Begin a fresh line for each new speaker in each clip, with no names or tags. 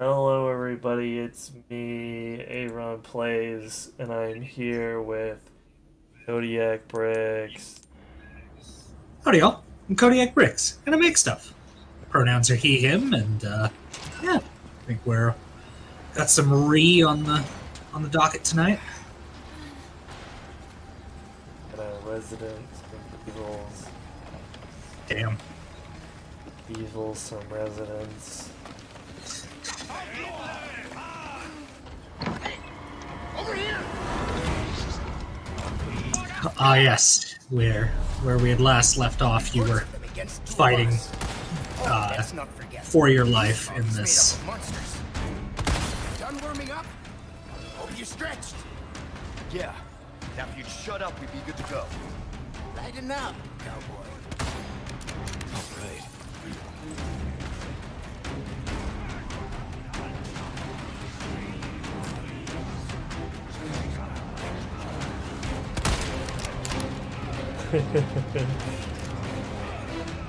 Hello, everybody. It's me, AvronPlays, and I'm here with KodiakBricks.
Howdy, y'all. I'm KodiakBricks, and I make stuff. Pronouns are he, him, and yeah, I think we're got some on the docket tonight.
And our residents and evils.
Damn.
Evils, some residents.
Over here!
Ah, yes, where we had last left off, you were fighting for your life in this.
Done warming up? Hope you stretched.
Yeah. Now if you'd shut up, we'd be good to go.
Lighten up, cowboy.
All right.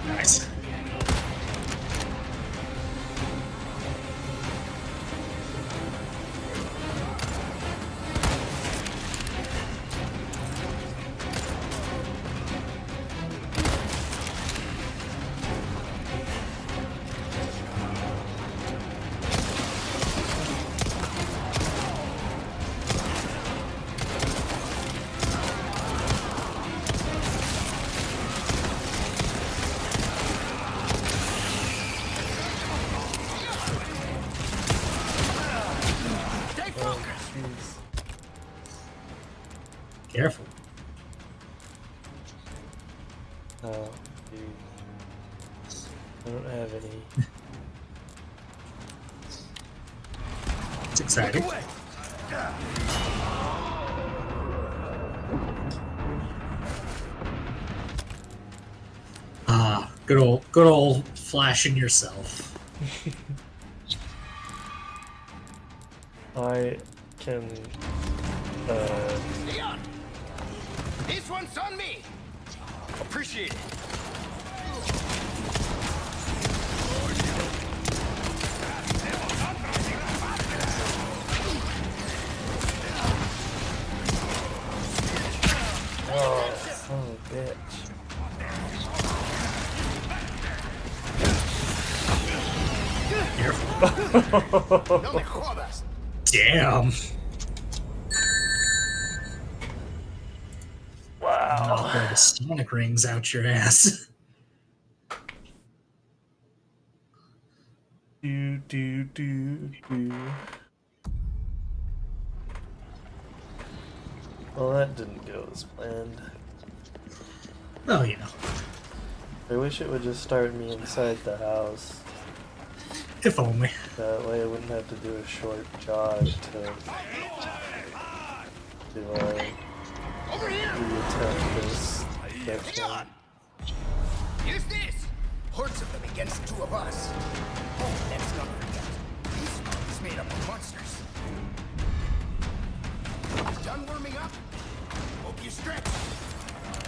Nice.
Stay focused.
Jeez.
Careful.
Oh, dude. I don't have any.
It's exciting.
Away.
Ah, good old flashing yourself.
I can,
Leon! This one's on me!
Appreciate it.
oh, son of a bitch.
Careful.
No me jodas!
Damn.
Wow.
Knock all the sonic rings out your ass.
Do. Well, that didn't go as planned.
Oh, you know,
I wish it would just start me inside the house.
if only.
That way I wouldn't have to do a short jog to
Over here!
reattempt this
Leon!
section.
Use this! Hordes of them against two of us. Oh, let's not forget. This one's made up of monsters. Done warming up? Hope you stretch.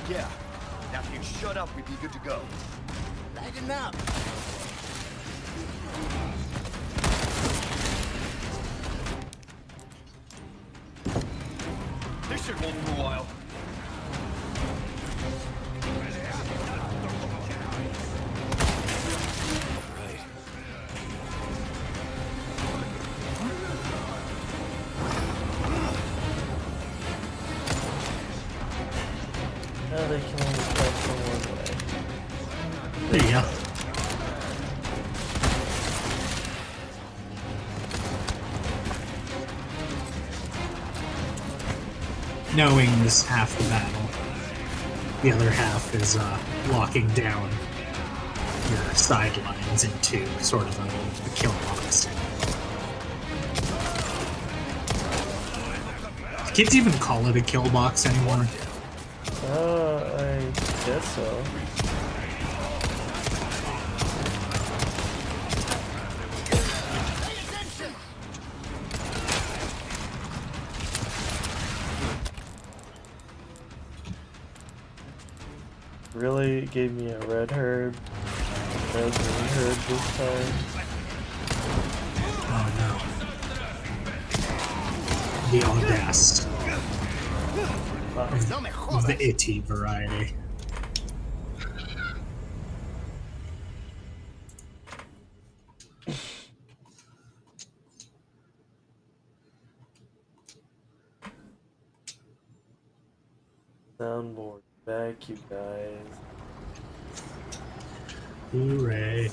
Yeah. Now if you'd shut up, we'd be good to go.
Lighten up.
This should hold for a while. All right.
Now they can only come from one way.
There you go. Knowing is half the battle. The other half is locking down your sidelines into sort of a kill box. Do kids even call it a kill box anymore?
I guess so.
Pay attention!
Really gave me a red herb. Red green herb this time.
Oh the audace
No me
of the
jodas.
itty variety.
Soundboard back, you guys.
Hooray.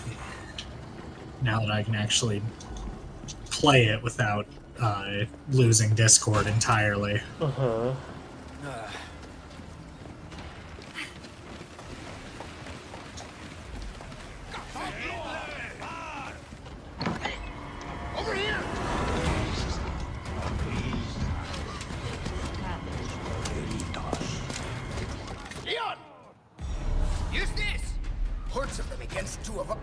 Now that I can actually play it without losing Discord entirely.
Uh-huh.
Over here. Leon! Use this! Hordes of them against two of us.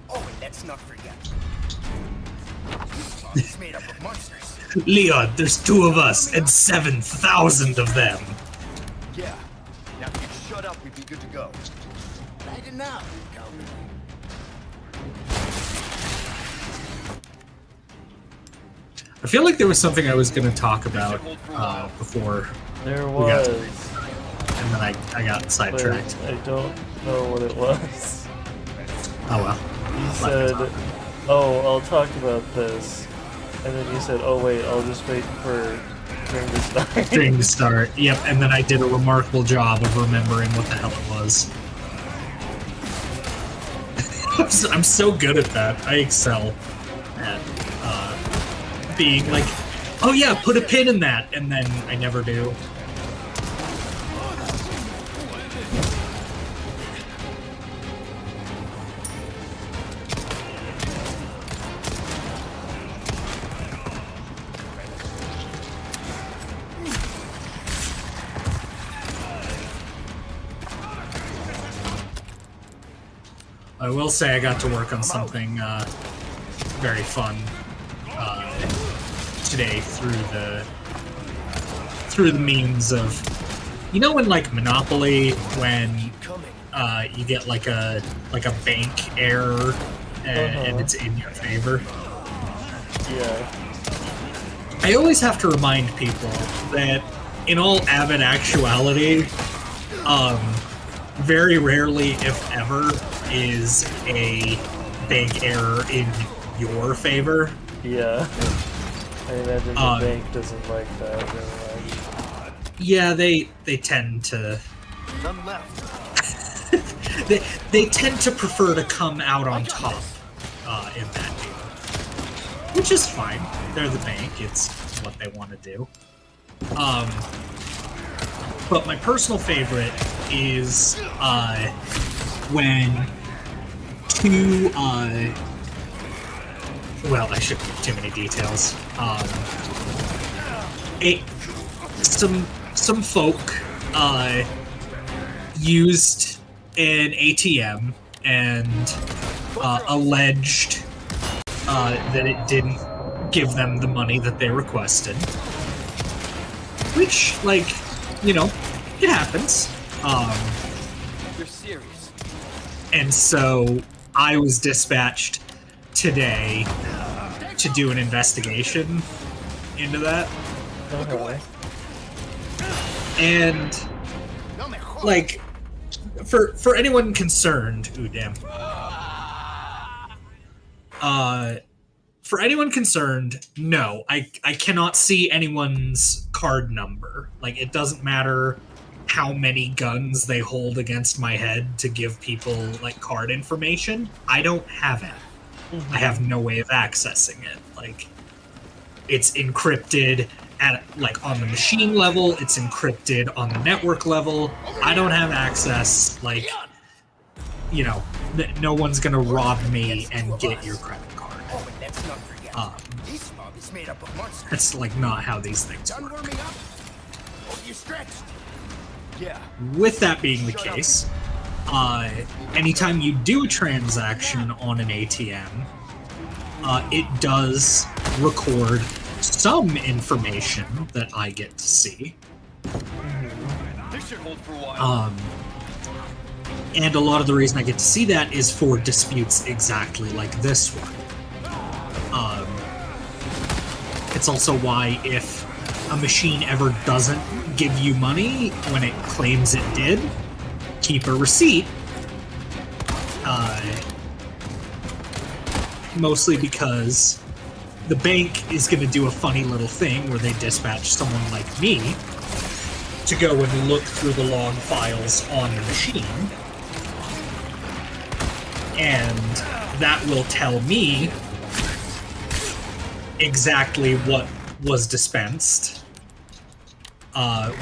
Oh, and let's not forget. This mob is made up of monsters.
Leon, there's 2 of us and 7,000 of them.
Yeah. Now if you shut up, we'd be good to go.
Light it now, Calvin.
I feel like there was something I was going to talk about before,
There
We got
was,
to and then I got
but
sidetracked.
I don't know what it was.
Oh well.
You said, oh, I'll talk about this. And then you said, oh wait, I'll just wait for Dream to start.
Dream to start. Yep, and then I did a remarkable job of remembering what the hell it was. I'm so good at that. I excel at being like, oh yeah, put a pin in that, and then I never do. I will say I got to work on something very fun today through the means of, you know, in like Monopoly when you get like a bank error and it's in your favor.
Yeah.
I always have to remind people that in all avid actuality, very rarely, if ever, is a bank error in your favor.
Yeah. I imagine the bank doesn't like that very much.
Yeah, they tend to
None left.
they tend to prefer to come out on top in that game, which is fine. They're the bank; it's what they want to do. But my personal favorite is when two well, I shouldn't give too many details. Some folk used an ATM and alleged that it didn't give them the money that they requested. Which, like, you know, it happens.
You're serious.
And so I was dispatched today to do an investigation into that. And like for anyone concerned, ooh damn. For anyone concerned, no, I cannot see anyone's card number. Like, it doesn't matter how many guns they hold against my head to give people like card information. I don't have it. I have no way of accessing it. Like, it's encrypted at like on the machine level, it's encrypted on the network level. I don't have access. Like, you know, no one's gonna rob me and get your credit card.
Oh, and let's not forget. This mob is made up of monsters.
That's like not how these things
Done
work.
warming up? Oh, you stretched.
Yeah.
With that being the case, anytime you do a transaction on an ATM, it does record some information that I get to see.
This should hold for a while.
And a lot of the reason I get to see that is for disputes exactly like this one. It's also why if a machine ever doesn't give you money when it claims it did, keep a receipt. Mostly because the bank is going to do a funny little thing where they dispatch someone like me to go and look through the log files on the machine. And that will tell me exactly what was dispensed,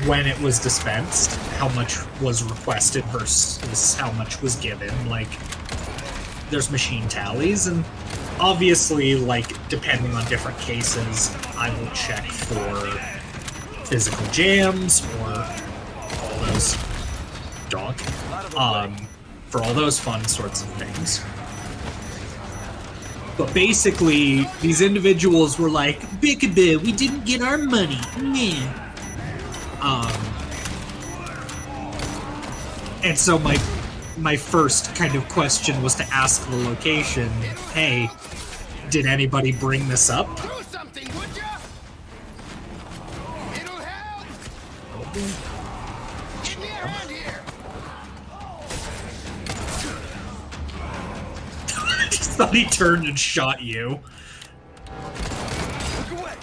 when it was dispensed, how much was requested versus how much was given. Like, there's machine tallies, and obviously, like, depending on different cases, I will check for physical jams or all those for all those fun sorts of things. But basically, these individuals were like, "Bickaboo, we didn't get our money." Meh. And so my first kind of question was to ask the location, "Hey, did anybody bring this up?"
Do something, would ya? It'll help. Give me a hand here.
I just thought he turned and shot you.
Look away.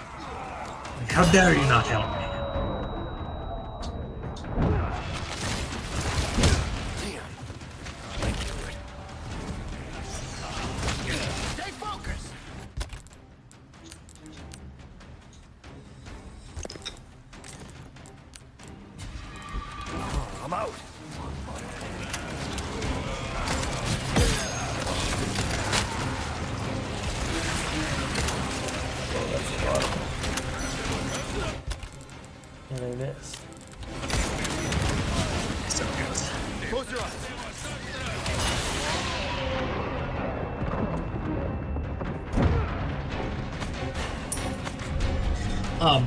How dare you not help me?
Stay focused.
I'm out.
And I missed.
So good.
Close your eyes.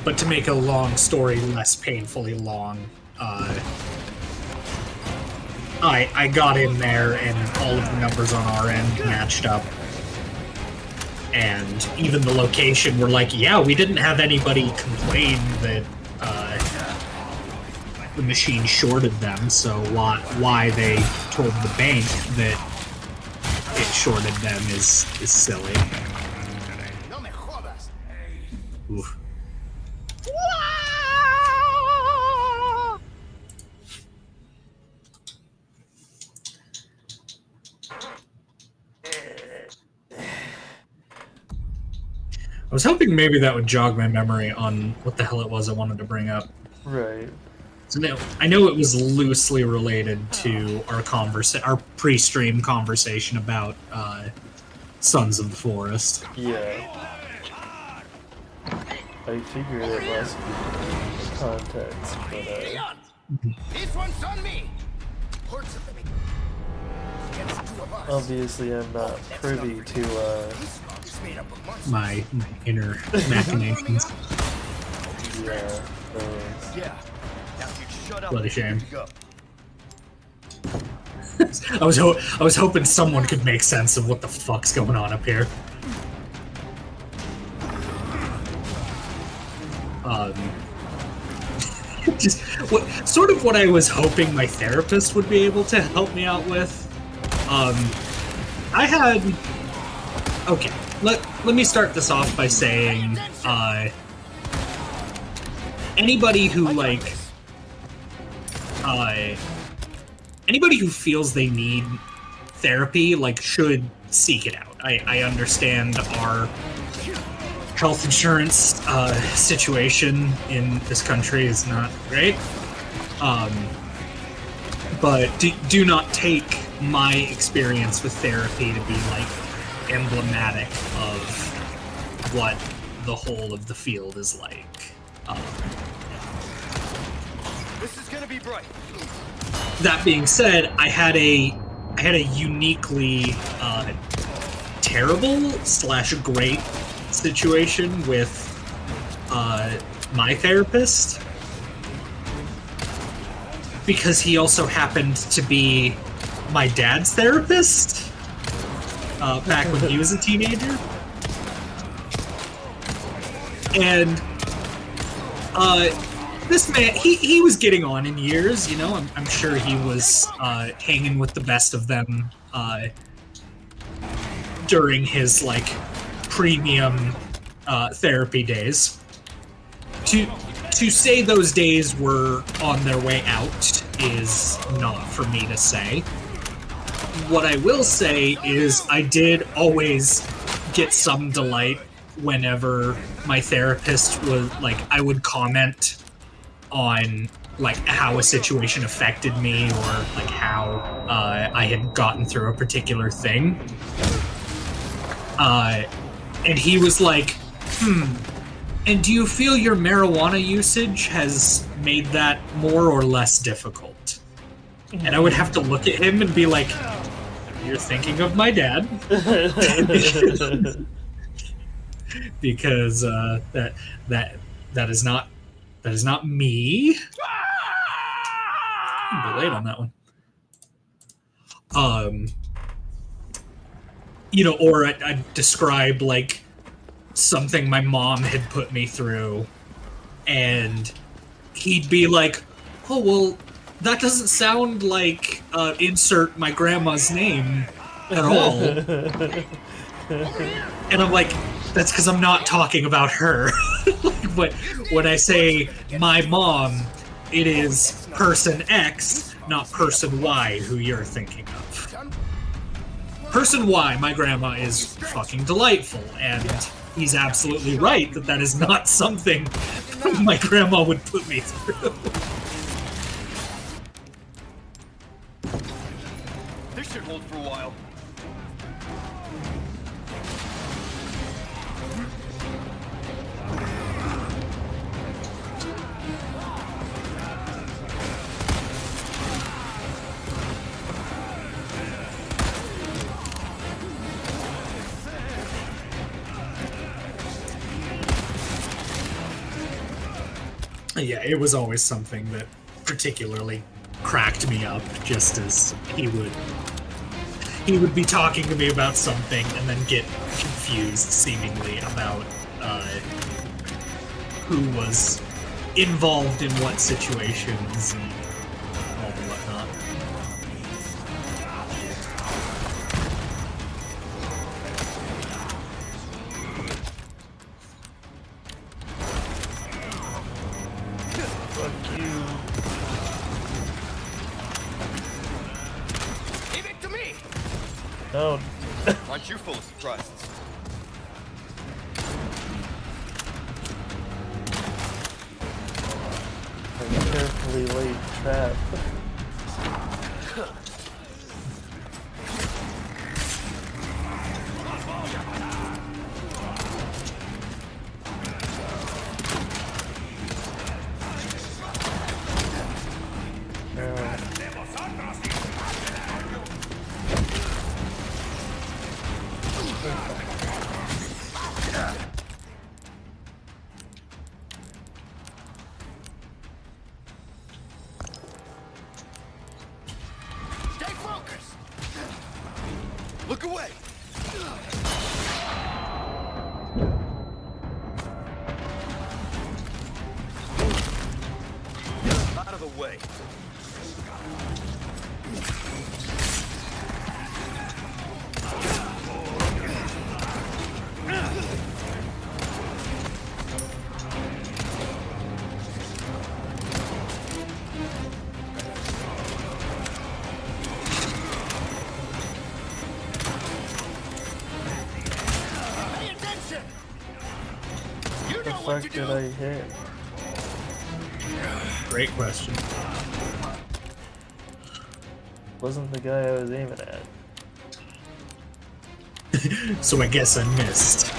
But to make a long story less painfully long, I got in there and all of the numbers on our end matched up. And even the location were like, yeah, we didn't have anybody complain that the machine shorted them, so why they told the bank that it shorted them is silly.
No me jodas.
Oof. I was hoping maybe that would jog my memory on what the hell it was I wanted to bring up.
Right.
So now, I know it was loosely related to our pre-stream conversation about Sons of the Forest.
Yeah. I figured it must be context, but
This one's on me. Hordes of them against two of us.
obviously I'm not privy to
This log is made up of monsters.
My inner machinations.
yeah, those.
Yeah. Now if you shut up,
Bloody
we're
shame.
good to go.
I was hoping someone could make sense of what the fuck's going on up here. Just what I was hoping my therapist would be able to help me out with. I had. Okay, let me start this off by saying, anybody who anybody who feels they need therapy, should seek it out. I understand our health insurance situation in this country is not great. But do not take my experience with therapy to be emblematic of what the whole of the field is like.
This is gonna be bright.
That being said, I had a uniquely terrible / great situation with my therapist, because he also happened to be my dad's therapist back when he was a teenager. And this man, he was getting on in years, you know. I'm sure he was hanging with the best of them during his like premium therapy days. To say those days were on their way out is not for me to say. What I will say is I did always get some delight whenever my therapist was like, I would comment on like how a situation affected me or like how I had gotten through a particular thing. And he was like, and do you feel your marijuana usage has made that more or less difficult? And I would have to look at him and be like, you're thinking of my dad. Because that is not me. I'm delayed on that one. You know, or I'd describe like something my mom had put me through, and he'd be like, "Oh well, that doesn't sound like insert my grandma's name at all." And I'm like, that's because I'm not talking about her. But when I say my mom, it is person X, not person Y, who you're thinking of. Person Y, my grandma, is fucking delightful, and he's absolutely right that that is not something my grandma would put me through.
This should hold for a while.
Yeah, it was always something that particularly cracked me up, just as he would be talking to me about something and then get confused, seemingly, about who was involved in what situations and all the whatnot.
No.
Aren't you full of surprises?
A carefully laid trap.
Look away! Out of the way.
What the fuck did I hit?
Great question.
Wasn't the guy I was aiming at.
So I guess I missed.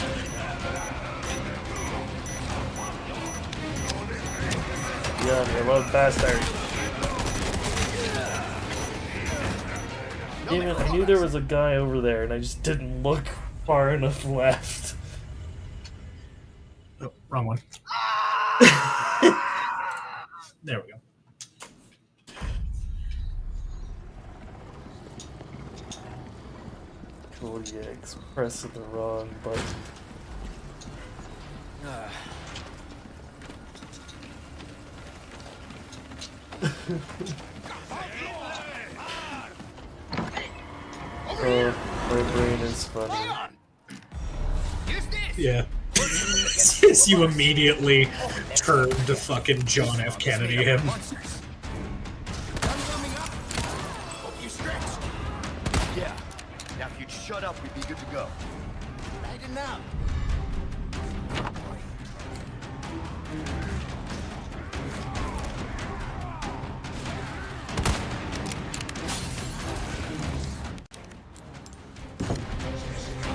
Yeah, you little bastard. Damn it, I knew there was a guy over there and I just didn't look far enough left.
Oh, wrong one. There we go.
Kodiak's pressing the wrong button. Oh, my brain is funny.
Use this.
Yeah. Yes, you immediately turned to fucking John F. Kennedy him.
Monsters. Done warming up? Hope you stretched.
Yeah. Now if you'd shut up, we'd be good to go.
Lighten up.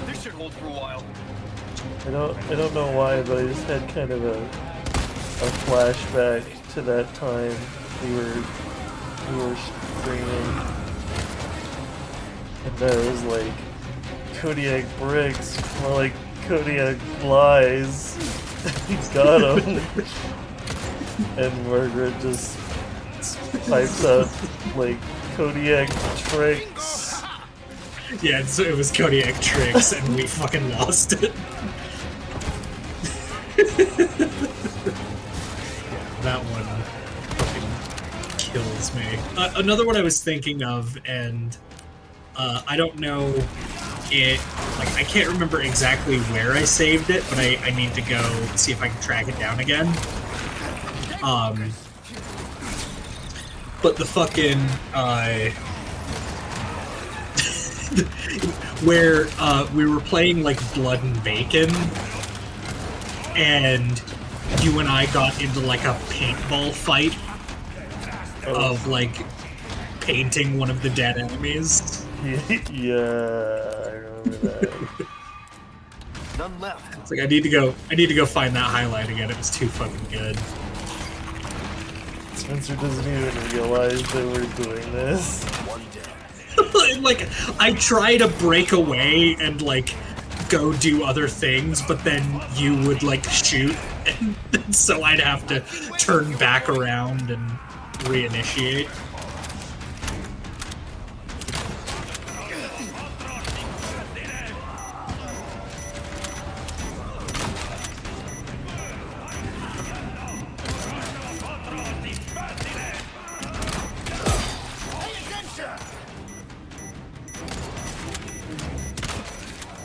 This should hold for a while.
I don't know why, but I just had kind of a flashback to that time we were streaming, and that was like Kodiak bricks, more like Kodiak lies. He got him, and Margaret just pipes out like Kodiak tricks.
Yeah, so it was Kodiak tricks, and we fucking lost it. That one fucking kills me. Another one I was thinking of, and I don't know it. Like, I can't remember exactly where I saved it, but I need to go see if I can track it down again. But the fucking where we were playing like Blood and Bacon, and you and I got into like a paintball fight of like painting one of the dead enemies.
Yeah, I remember that.
None left.
It's like I need to go find that highlight again. It was too fucking good.
Spencer doesn't even realize that we're doing this.
One dead.
And, like, I try to break away and like go do other things, but then you would like shoot, and so I'd have to turn back around and reinitiate.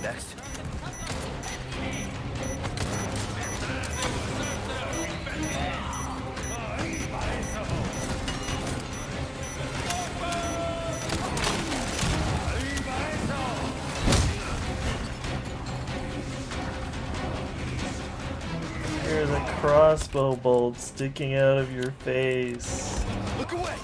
Next.
Here's a crossbow bolt sticking out of your face.
Look away.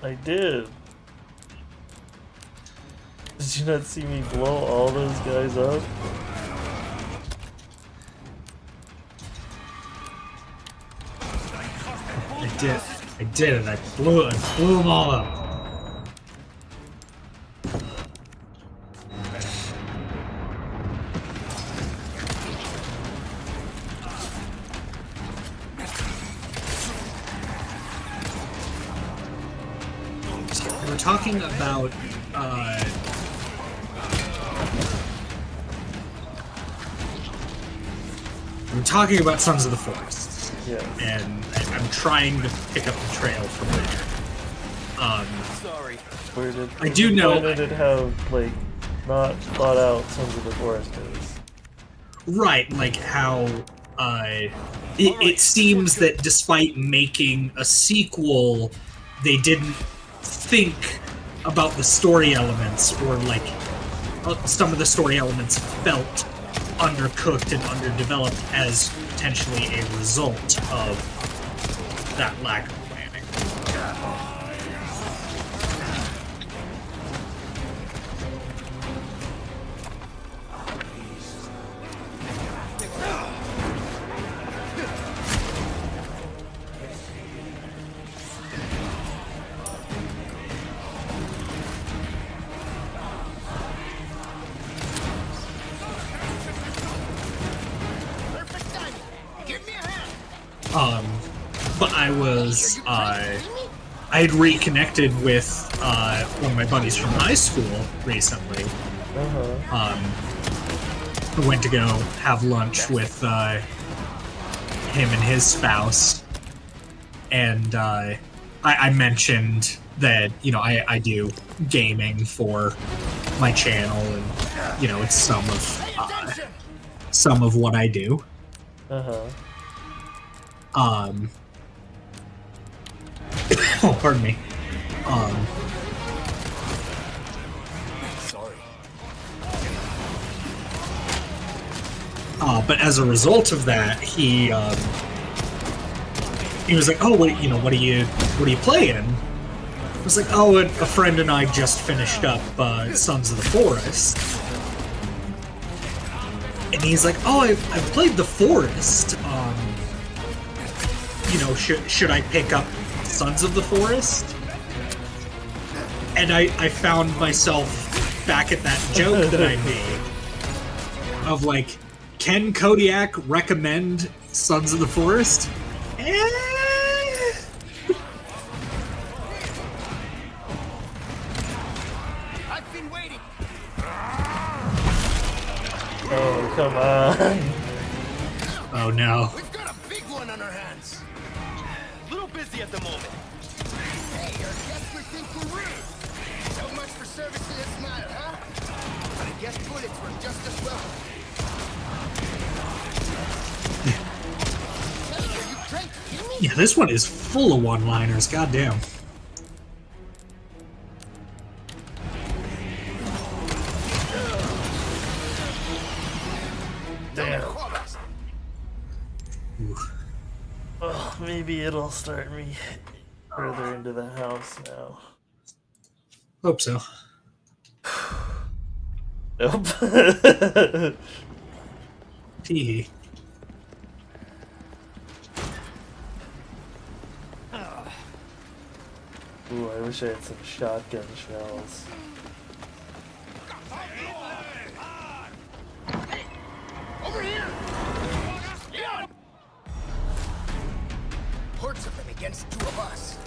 I did. Did you not see me blow all those guys up?
I did, and I blew them all up. So we're talking about Sons of the Forest.
Yes.
And I'm trying to pick up the trail from there.
Sorry.
Where did
I do know-
Why did it have like not thought out Sons of the Forest is?
Right, like how it seems that despite making a sequel, they didn't think about the story elements, or like some of the story elements felt undercooked and underdeveloped as potentially a result of that lack of planning.
Perfect timing.
But I was, I had reconnected with one of my buddies from high school recently. I went to go have lunch with him and his spouse, and I mentioned that, you know, I do gaming for my channel, and, you know, it's some of what I do. Oh, pardon me.
Sorry.
But as a result of that, he was like, "Oh, what are you playing?" I was like, "Oh, a friend and I just finished up Sons of the Forest." And he's like, "Oh, I've played The Forest. You know, should I pick up Sons of the Forest?" And I found myself back at that joke that I made of like, can Kodiak recommend Sons of the Forest?
I've been waiting.
Oh, come on.
Oh no.
We've got a big one on our hands.
Little busy at the moment.
Hey, our guests would think we're rude. So much for servicing a smile, huh? But I guess bullets were just as well. Hey, are you trying to kill me?
Yeah, this one is full of one-liners, goddamn.
Damn.
Jodas.
Ooh.
Oh, maybe it'll start me further into the house now.
Hope so.
Nope.
Tee.
Ooh, I wish I had some shotgun shells.
Over here! Hordes of them against two of us.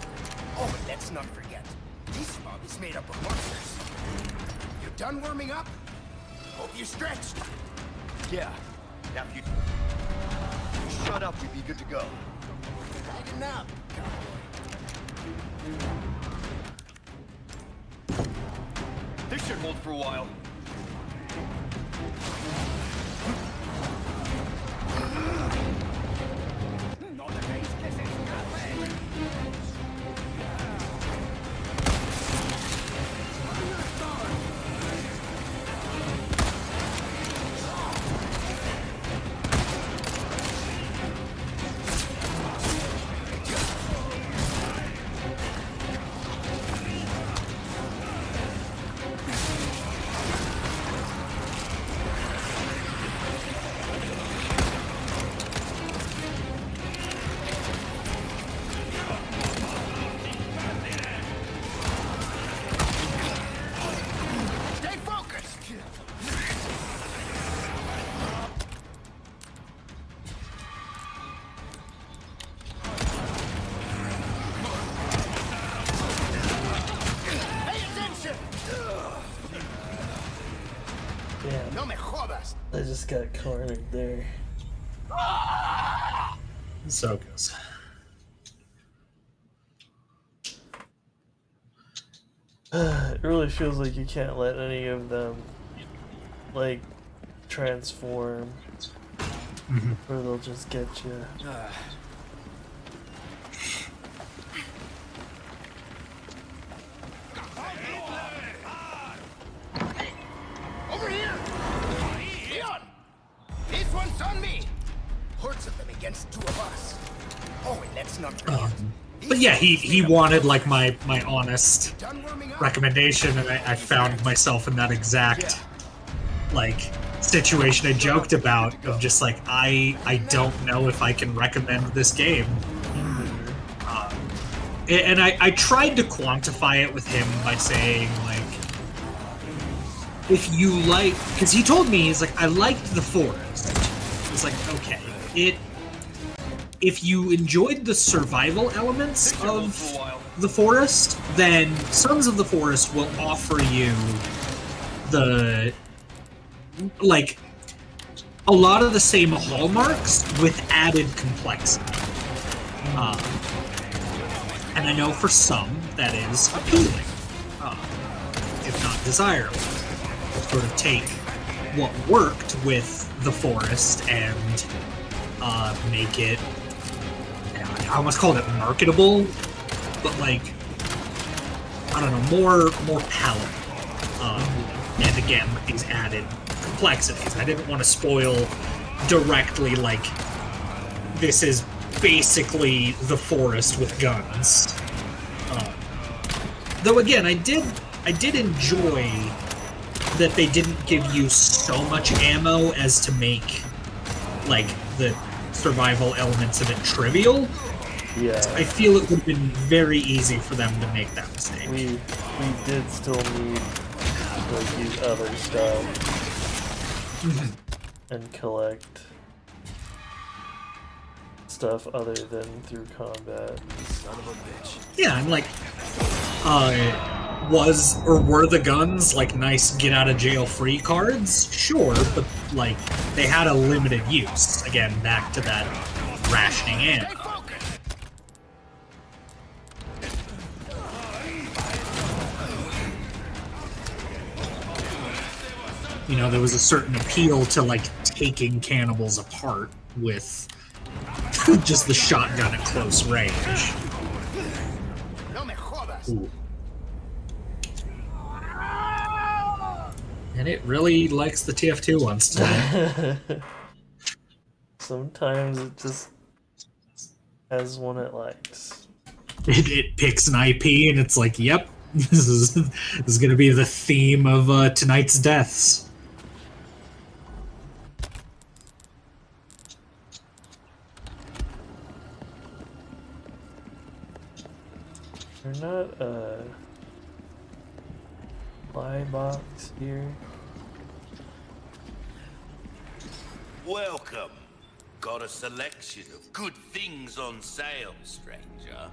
Oh, and let's not forget, this mob is made up of monsters. You done warming up? Hope you stretched.
Yeah. Now if you shut up, we'd be good to go.
Tighten up, cowboy.
This should hold for a while.
Stay focused! Pay attention!
Damn,
No me jodas!
I just got cornered there.
So it goes.
It really feels like you can't let any of them, like, transform, or they'll just get you.
Over here! Leon! This one's on me! Hordes of them against two of us. Oh, and let's not forget.
But yeah, he wanted like my honest
Done warming up?
recommendation, and I found myself in that exact like situation I joked about of just like I don't know if I can recommend this game. And I tried to quantify it with him by saying like, if you like, because he told me, he's like, I liked The Forest. It's like, okay, if you enjoyed the survival elements of the forest, then Sons of the Forest will offer you the, like, a lot of the same hallmarks with added complexity. And I know for some that is appealing, if not desirable. Sort of take what worked with the forest and make it, I almost called it marketable, but like, I don't know, more palatable. And again, with these added complexities. I didn't want to spoil directly, like, this is basically the forest with guns. Though again, I did enjoy that they didn't give you so much ammo as to make, like, the survival elements of it trivial.
Yeah.
I feel it would have been very easy for them to make that mistake.
We did still need to, like, use other stuff and collect stuff other than through combat.
Son of a bitch.
Yeah, I'm like, were the guns like nice get out of jail free cards? Sure, but like they had a limited use. Again, back to that rationing ammo. You know, there was a certain appeal to like taking cannibals apart with just the shotgun at close range. Ooh. And it really likes the TF2 ones today.
Sometimes it just has one it likes.
It picks an IP and it's like, yep, this is going to be the theme of tonight's deaths.
There's not a buy box here.
Welcome. Got a selection of good things on sale, stranger.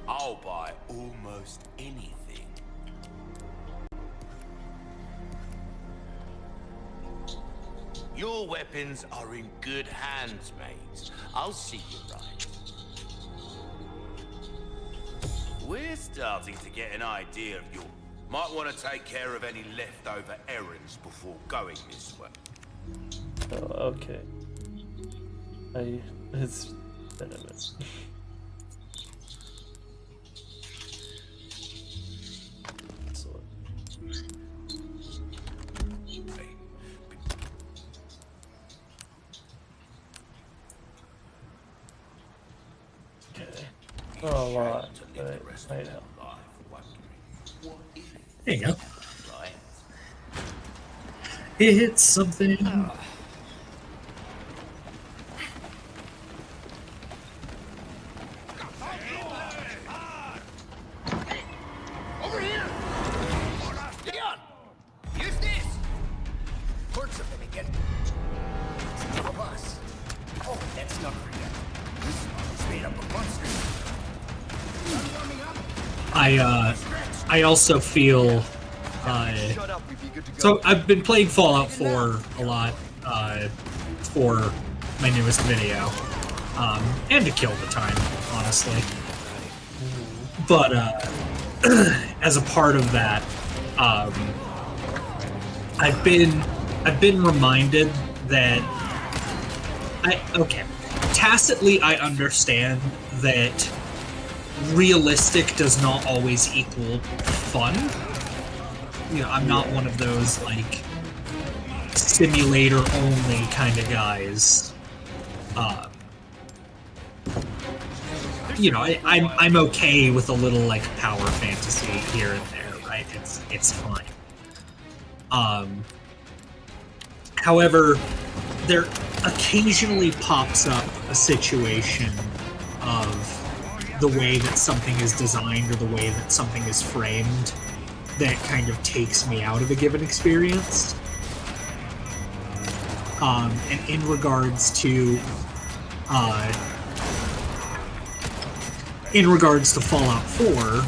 I'll buy almost anything. Your weapons are in good hands, mate. I'll see you right. We're starting to get an idea of your... Might want to take care of any leftover errands before going this way.
Oh, okay. It's been a minute. Not a lot, but it might help.
There you go. It's something.
Over here! Leon! Use this! Hordes of them again. Two of us. Oh, let's not forget. This one is made up of monsters.
I also feel so I've been playing Fallout 4 a lot for my newest video and to kill the time, honestly. But as a part of that, I've been reminded that tacitly I understand that realistic does not always equal fun. You know, I'm not one of those, like, simulator-only kind of guys. You know, I'm okay with a little, like, power fantasy here and there, right? It's fine. However, there occasionally pops up a situation of the way that something is designed or the way that something is framed that kind of takes me out of a given experience. And in regards to Fallout 4,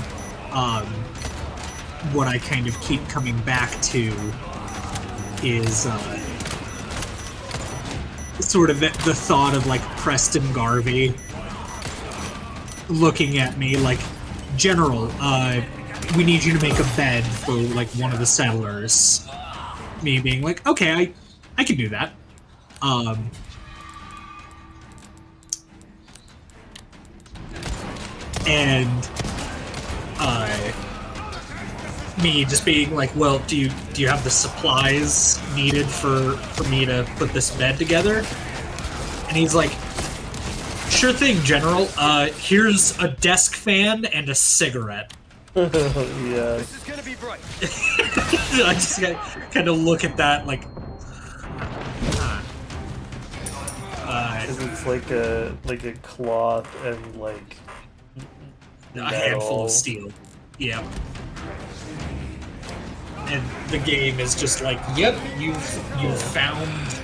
what I kind of keep coming back to is sort of the thought of like Preston Garvey looking at me like, General, we need you to make a bed for like one of the settlers. Me being like, okay, I can do that. And me just being like, well, do you have the supplies needed for me to put this bed together? And he's like, sure thing, General. Here's a desk fan and a cigarette.
Yeah.
This is gonna be bright.
I just kind of look at that like,
'Cause it's like a cloth and like
a handful of steel. Yeah. And the game is just like, yep, you've found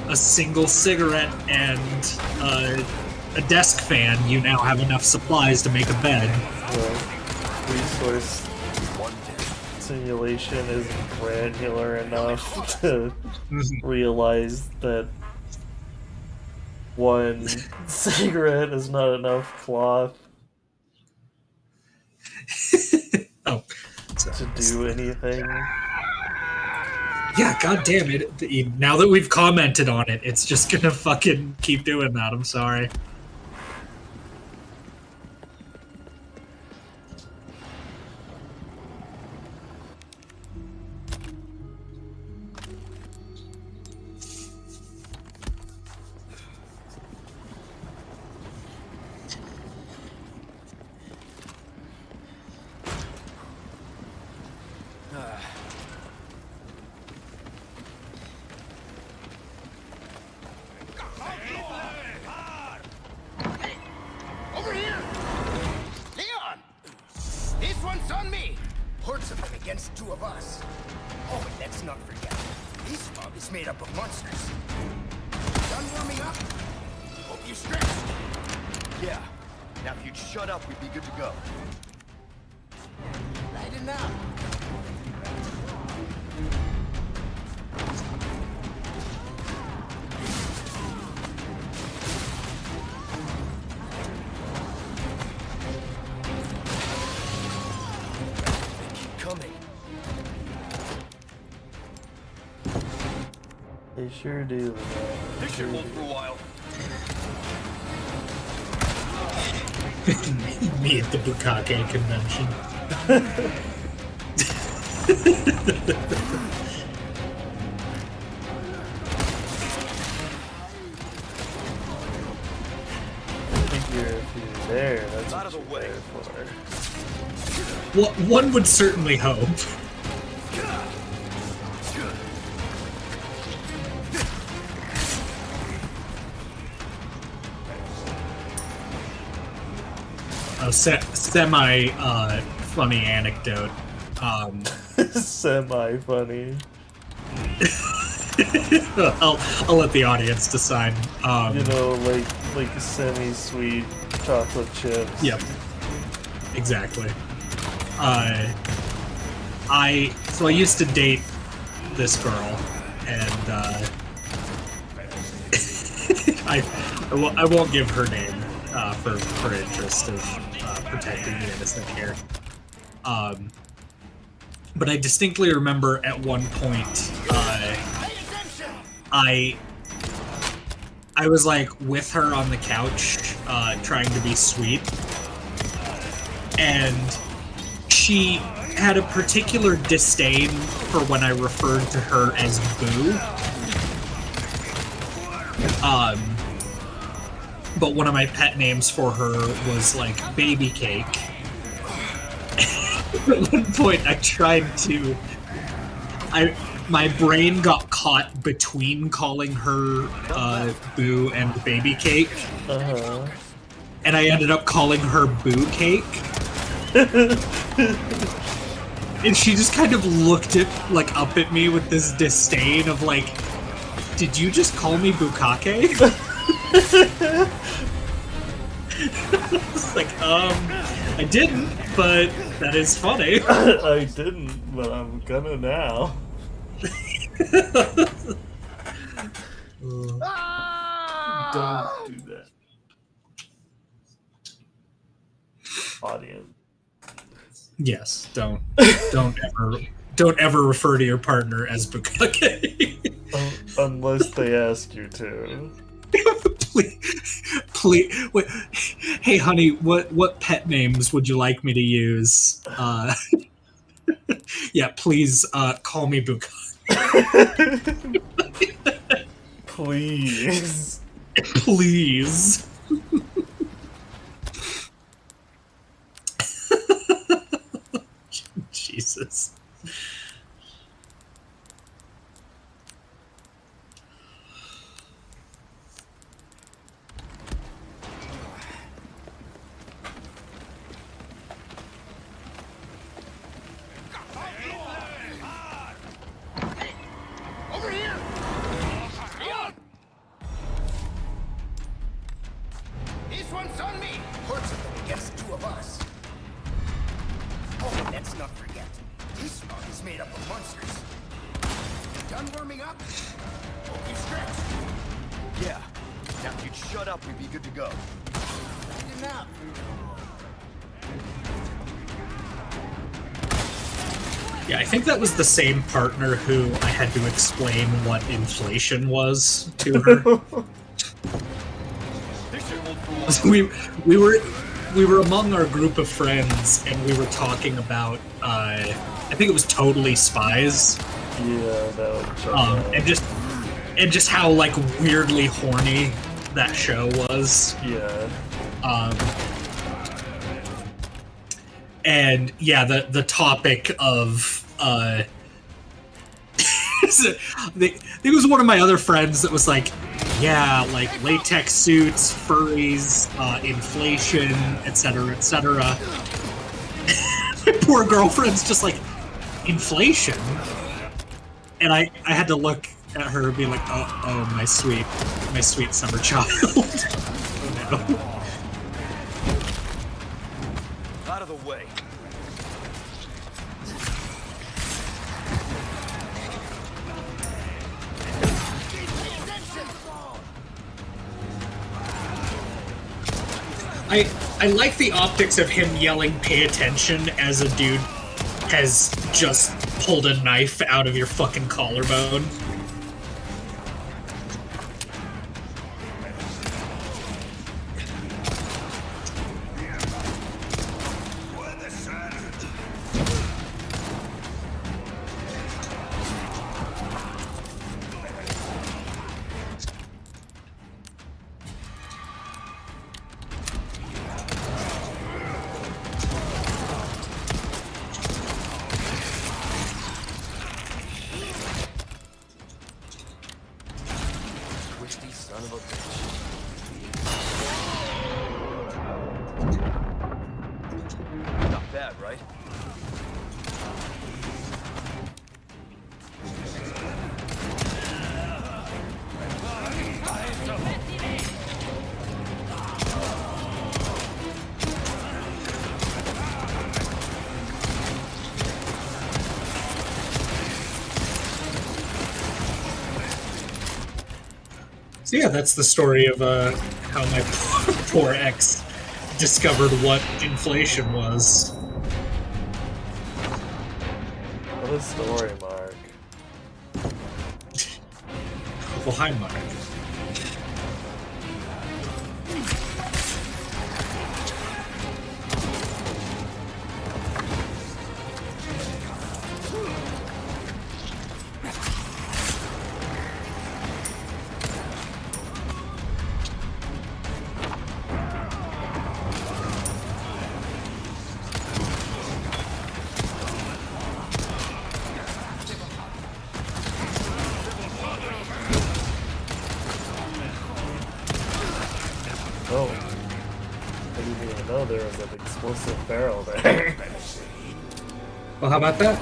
a single cigarette and a desk fan. You now have enough supplies to make a bed.
Well, resource simulation isn't granular enough to realize that one cigarette is not enough cloth to do anything.
Yeah, god damn it. Now that we've commented on it, it's just gonna fucking keep doing that. I'm sorry.
Over here! Leon! This one's on me! Hordes of them against two of us. Oh, and let's not forget, this mob is made up of monsters. Done warming up? Hope you stretched.
Yeah. Now if you'd shut up, we'd be good to go.
Lighten up.
Coming.
They sure do.
This should hold for a while.
Me at the Bukake convention.
If you're there, that's
Out of
what
the way.
you're there for.
Well, one would certainly hope. A semi funny anecdote.
Semi-funny.
I'll let the audience decide.
You know, like semi-sweet chocolate chips.
Yep. Exactly. So I used to date this girl, and I won't give her name for interest of protecting the innocent here. But I distinctly remember at one point I was like with her on the couch trying to be sweet, and she had a particular disdain for when I referred to her as Boo. But one of my pet names for her was like Baby Cake. At one point I tried to my brain got caught between calling her Boo and Baby Cake.
Uh-huh.
And I ended up calling her Boo Cake. And she just kind of looked up at me with this disdain of like, did you just call me Bukake? It's like, I didn't, but that is funny.
I didn't, but I'm gonna now. Don't do that. Audience.
Yes, don't ever refer to your partner as Bukake.
Unless they ask you to.
please, wait, hey honey, what pet names would you like me to use? Yeah, please call me Bukake.
Please.
Please. Jesus.
Over here! This one's on me! Hordes of them against two of us. Oh, let's not forget. This smog is made up of monsters. Done warming up? Hope you stretch.
Yeah. Now if you'd shut up, we'd be good to go.
Enough.
Yeah, I think that was the same partner who I had to explain what inflation was to her. we were among our group of friends, and we were talking about I think it was Totally Spies.
Yeah, that would
and just how like weirdly horny that show was.
Yeah.
And yeah, the topic of it was one of my other friends that was like, yeah, like latex suits, furries, inflation, etc., etc. My poor girlfriend's just like, inflation? And I had to look at her and be like, oh, my sweet summer child. Oh, no.
Out of the way.
I like the optics of him yelling, "Pay attention," as a dude has just pulled a knife out of your fucking collarbone. So yeah, that's the story of how my poor ex discovered what inflation was.
What a story, Mark.
Well, hi, Mark.
Oh. I didn't even know there was an explosive barrel there.
Well, how about that?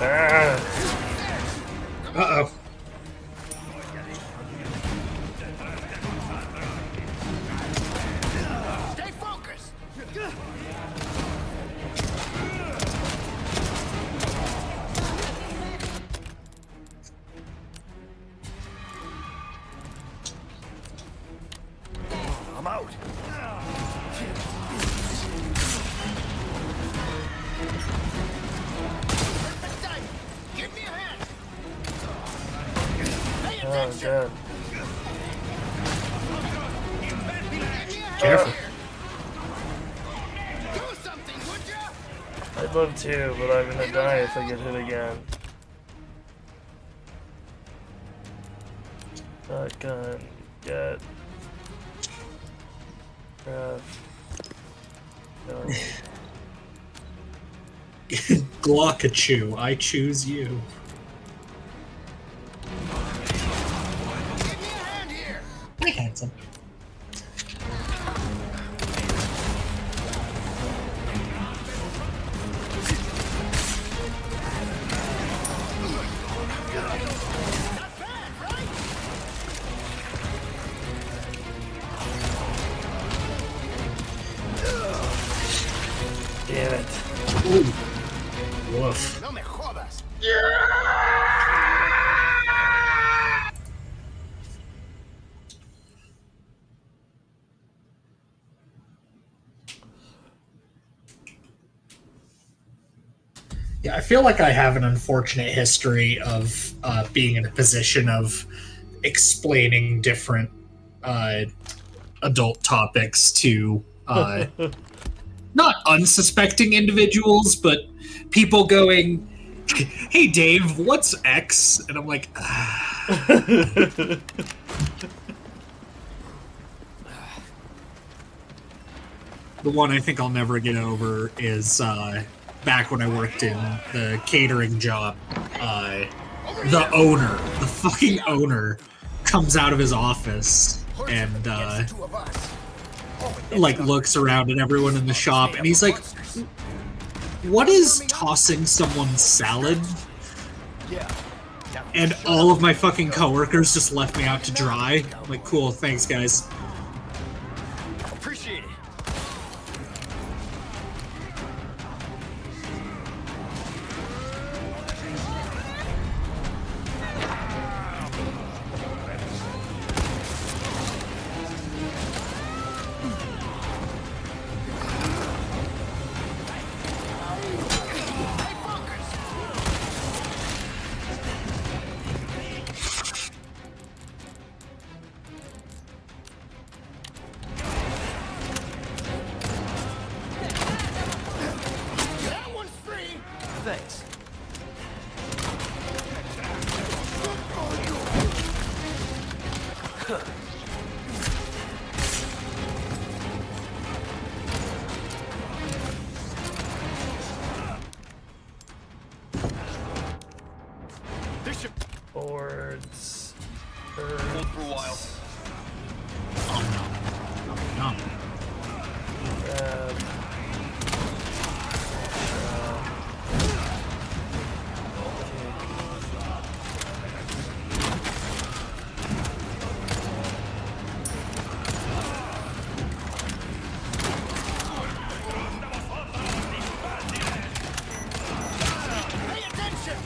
Ah,
Uh-oh.
Stay focused.
I'm out.
Perfect time. Give me a hand. Pay
oh
attention.
god.
Give me a hand
Careful.
here. Do something, would ya?
I'd love to, but I'm gonna die if I get hit again. Shotgun, get. Grab. No.
Glockachu, I choose you.
Give me a hand here.
Hi, handsome.
Not bad, right?
Damn it.
Ooh. Woof.
No me jodas.
Yeah, I feel like I have an unfortunate history of being in a position of explaining different adult topics to not unsuspecting individuals, but people going, "Hey, Dave, what's X?" And I'm like, the one I think I'll never get over is back when I worked in the catering job. The owner, the fucking owner, comes out of his office and
Two of us.
like looks around at everyone in the shop, and he's like, "What is tossing someone's salad?"
Yeah.
And all of my fucking coworkers just left me out to dry. I'm like, cool, thanks, guys.
Appreciate it.
That one's free.
Thanks. This should
Boards.
hold for a while.
Oh no. No.
Grab.
Pay attention.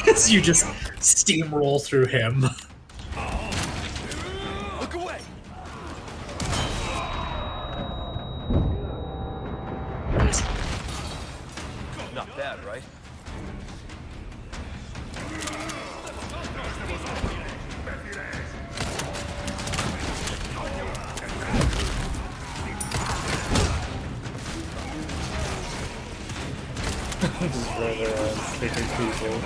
As you just steamroll through him.
Look away. Not bad, right?
Just run around kicking people.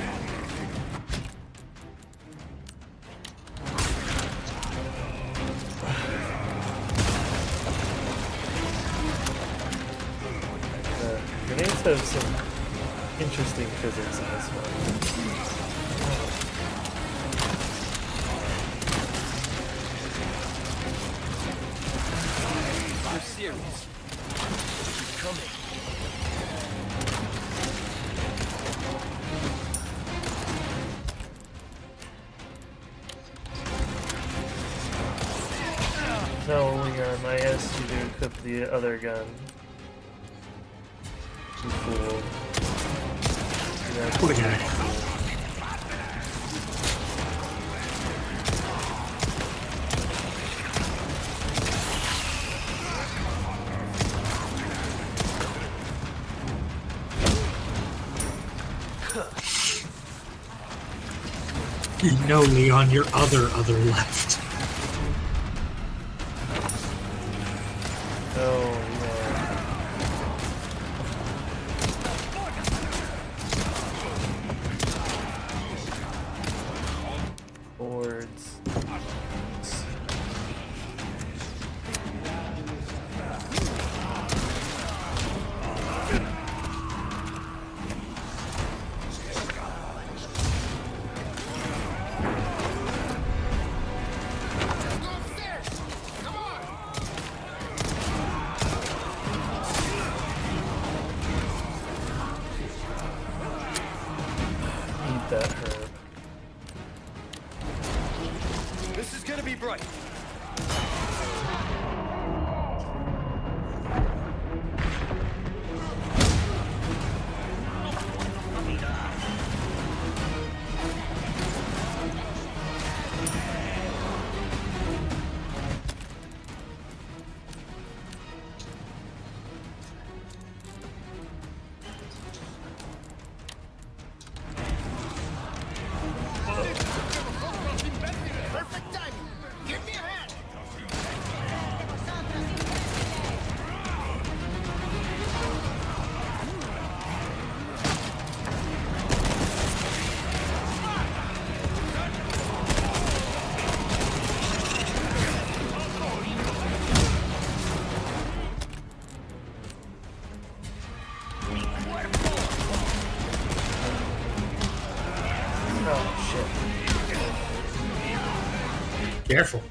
Grenades have some interesting physics in this one.
You're serious. She's coming.
No, Leon, I asked you to equip the other gun. You fool.
What a guy. No, Leon, your other left.
No, boards. Eat that herb.
This is gonna be bright.
Perfect timing. Give me a hand.
Oh, shit.
Careful.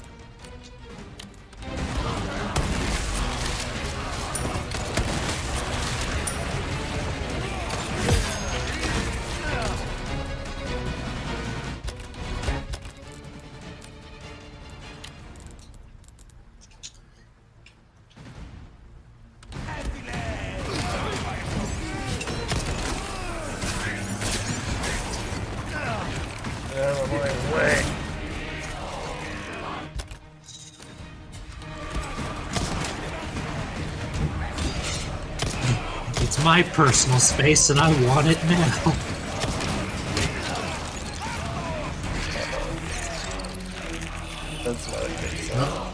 Out of my way.
It's my personal space and I want it now.
That's not a good sign.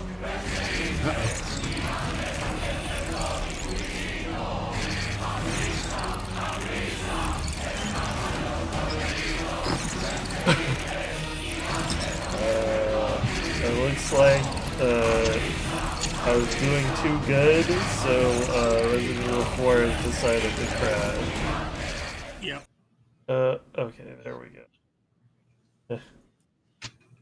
It looks like I was doing too good, so Resident Evil 4 has decided to crash.
Yep.
Okay, there we go.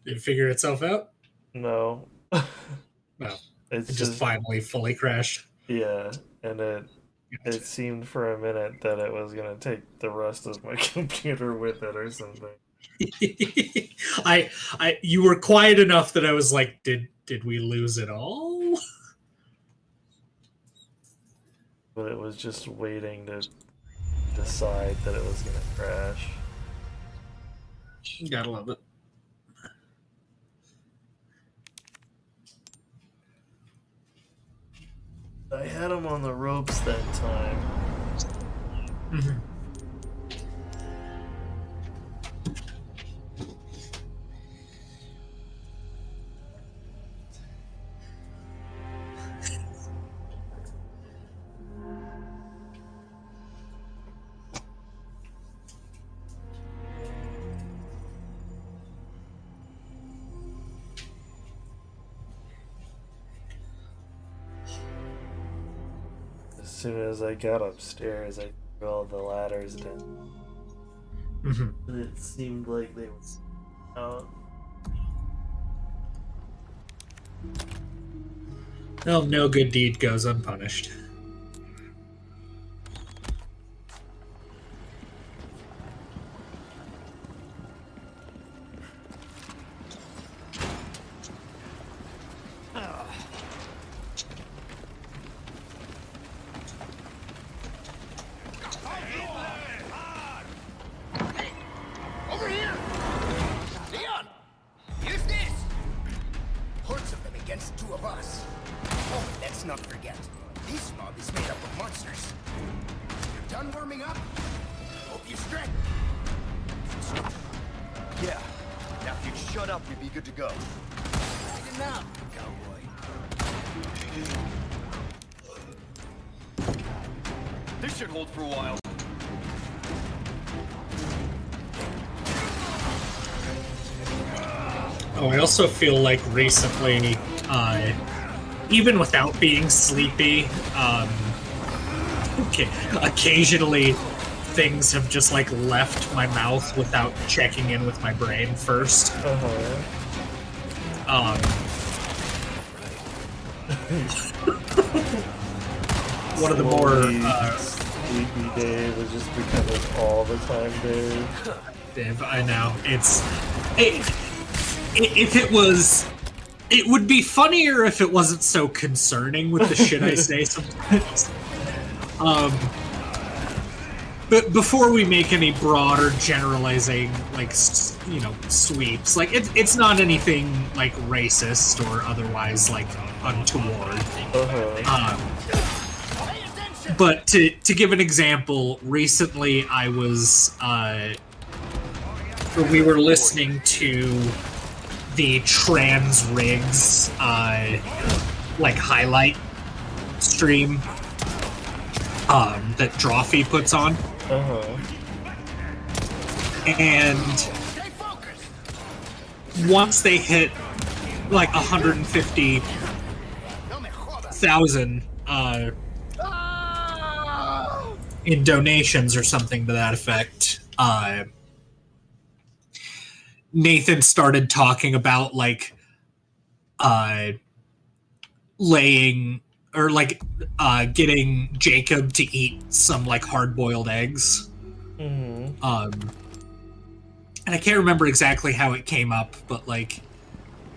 Did it figure itself out?
No.
No.
It's
It just finally fully crashed.
yeah, and it
Gotcha.
seemed for a minute that it was gonna take the rest of my computer with it or something.
You were quiet enough that I was like, did we lose it all?
But it was just waiting to decide that it was gonna crash.
Gotta love it.
I had him on the ropes that time.
Mm-hmm.
As soon as I got upstairs, I threw all the ladders down.
Mm-hmm.
It seemed like they was out.
Well, no good deed goes unpunished.
Over here! Leon! Use this! Hordes of them against two of us. Oh, let's not forget. This mob is made up of monsters. You're done warming up? Hope you stretch.
Yeah. Now if you'd shut up, we'd be good to go.
Ready now, cowboy.
This should hold for a while.
Oh, I also feel like recently, even without being sleepy, occasionally things have just like left my mouth without checking in with my brain first. One of the more
sleepy Dave was just becoming all the time Dave.
I know if it was, it would be funnier if it wasn't so concerning with the shit I say sometimes. But before we make any broader generalizing, like, you know, sweeps, like, it's not anything, like, racist or otherwise, like, untoward. But to give an example, recently I was, we were listening to the Trans Rigs, like, highlight stream, that Drawfee puts on. And once they hit like 150,000 in donations or something to that effect, Nathan started talking about like laying or like getting Jacob to eat some like hard-boiled eggs. And I can't remember exactly how it came up, but like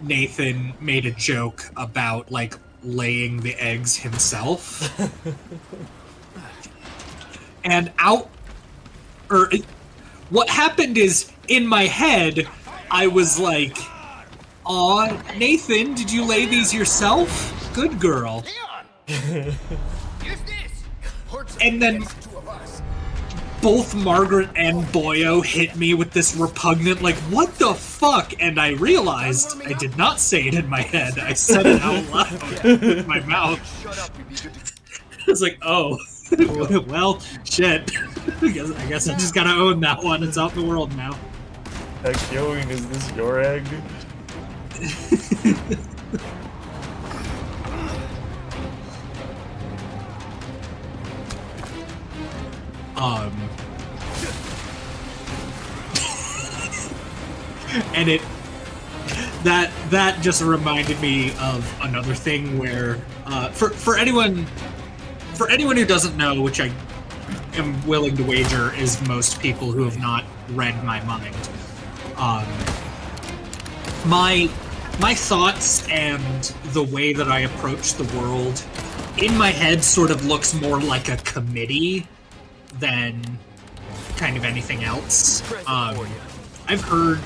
Nathan made a joke about like laying the eggs himself. And what happened is in my head, I was like, "Aw, Nathan, did you lay these yourself? Good girl." And then both Margaret and Boyo hit me with this repugnant, like, what the fuck? And I realized I did not say it in my head. I said it out loud in my mouth. I was like, oh, well, shit. I guess I just gotta own that one. It's out in the world now.
Heck, Yoing, is this your egg?
And that just reminded me of another thing where for anyone who doesn't know, which I am willing to wager is most people who have not read my mind, my thoughts and the way that I approach the world in my head sort of looks more like a committee than kind of anything else. I've heard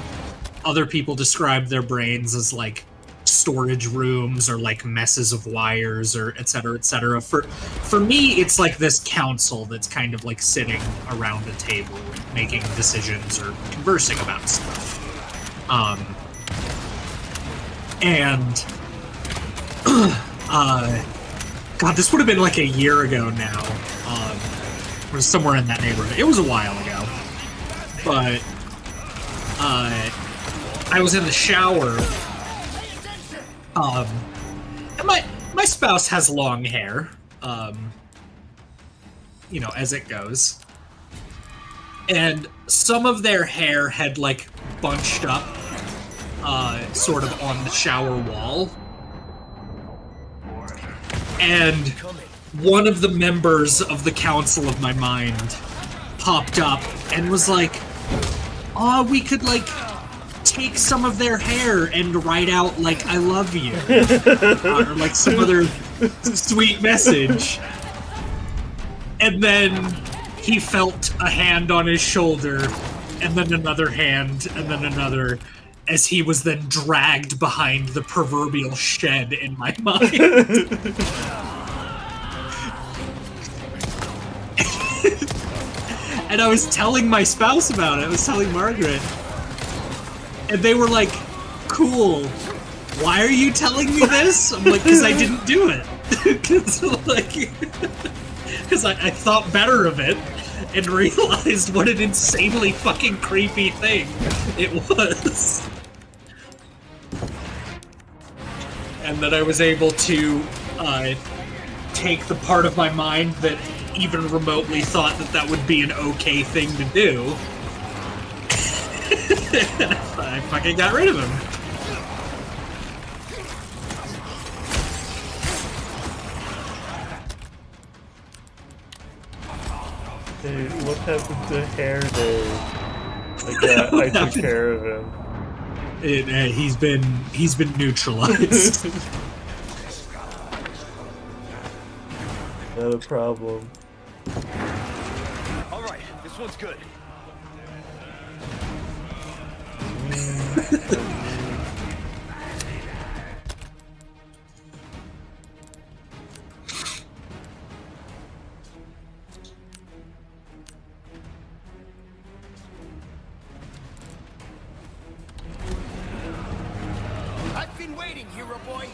other people describe their brains as like storage rooms or like messes of wires or et cetera, et cetera. For me, it's like this council that's kind of like sitting around a table making decisions or conversing about stuff. God, this would have been like a year ago now. Or somewhere in that neighborhood. It was a while ago. But I was in the shower. And my spouse has long hair. You know, as it goes. and some of their hair had like bunched up sort of on the shower wall, and one of the members of the Council of My Mind popped up and was like, oh, we could like take some of their hair and write out like I love you or like some other sweet message. And then he felt a hand on his shoulder, and then another hand, and then another, as he was then dragged behind the proverbial shed in my mind. And I was telling my spouse about it. I was telling Margaret. And they were like, cool. Why are you telling me this? I'm like, because I didn't do it. Because I thought better of it and realized what an insanely fucking creepy thing it was. And that I was able to take the part of my mind that even remotely thought that that would be an okay thing to do. I fucking got rid of him.
Dude, what happened to Hair Day? I took care of him.
He's been neutralized.
Not a problem.
All right, this one's good.
I've been waiting, hero boy.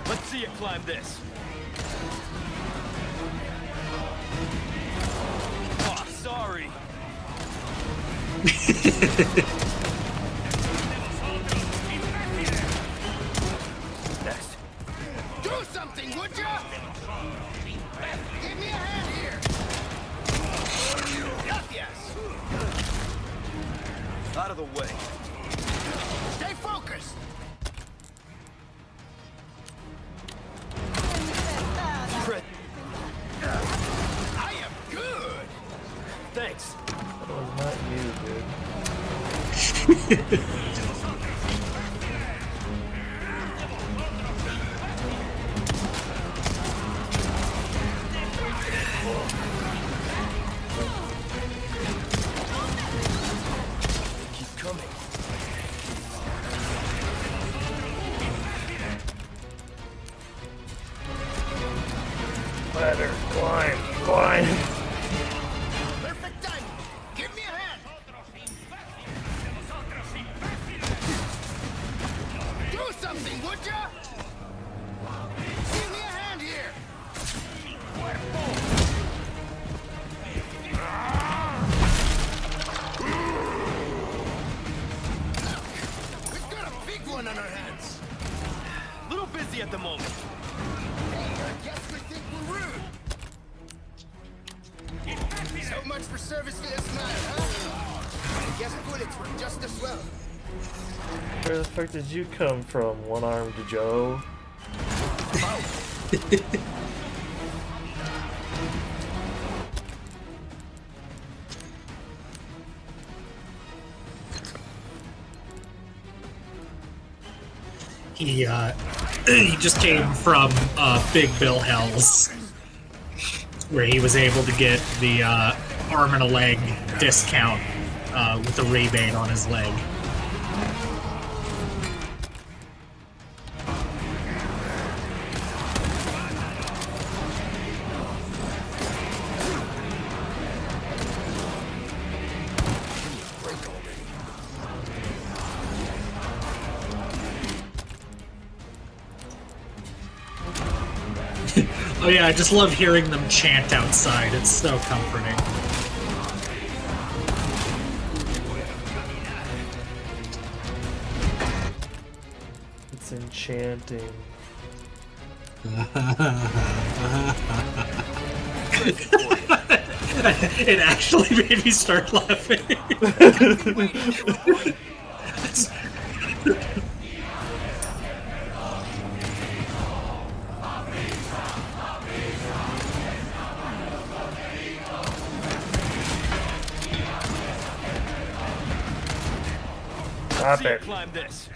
Let's see you climb this. Oh, sorry. Next.
Do something, would ya? Give me a hand here. Yes.
Out of the way.
Stay focused.
Fred,
I am good.
thanks.
That was not you, dude.
Keep coming.
Ladder, climb.
Perfect timing. Give me a hand. Do something, would ya? Give me a hand here. We've got a big one on our hands.
Little busy at the moment.
Hey, I guess we think we're rude. So much for service for this night, huh? I guess bullets were just as well.
Where the fuck did you come from, one-armed Joe?
He just came from Big Bill Hell's, where he was able to get the arm and a leg discount with a rebate on his leg. Oh yeah, I just love hearing them chant outside. It's so comforting.
It's enchanting.
It actually made me start laughing.
Stop it.
Climb this.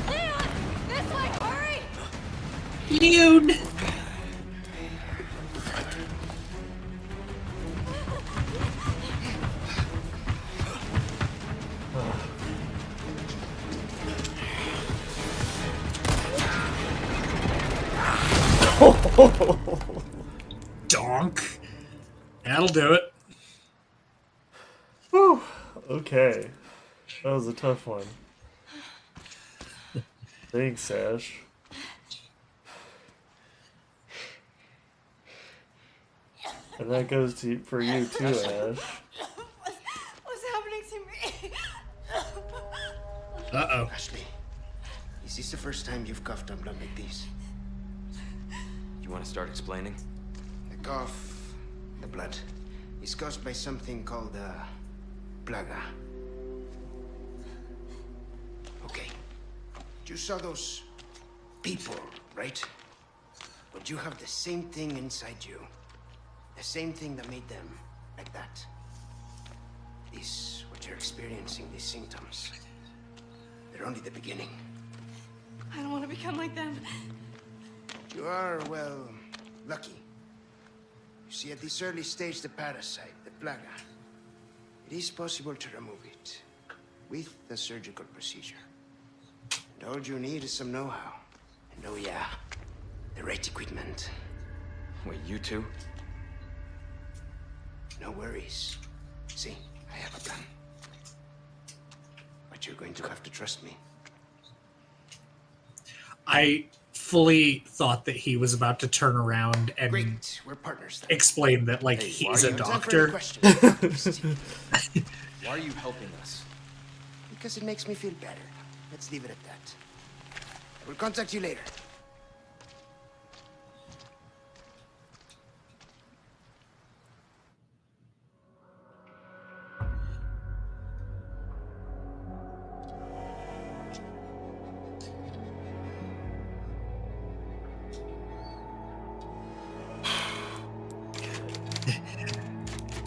Leon! This way, hurry!
Leon! Donk. That'll do it.
Whew. Okay. That was a tough one. Thanks, Ash. And that goes to for you too, Ash.
What's happening to me?
Uh-oh.
Ashley, is this the first time you've coughed up blood like this?
You want to start explaining?
The cough, the blood, is caused by something called plaga. Okay. You saw those people, right? But you have the same thing inside you. The same thing that made them like that. This, what you're experiencing, these symptoms, they're only the beginning.
I don't want to become like them.
You are, well, lucky. You see, at this early stage, the parasite, the plaga, it is possible to remove it with a surgical procedure. And all you need is some know-how. And oh yeah, the right equipment.
Wait, you two?
No worries. See, I have a plan. But you're going to have to trust me.
I fully thought that he was about to turn around and
Great, we're partners then.
explain that, like,
Hey,
he's
why
a
are you-
Time for any
doctor.
questions.
Why are you helping us?
Because it makes me feel better. Let's leave it at that. I will contact you later.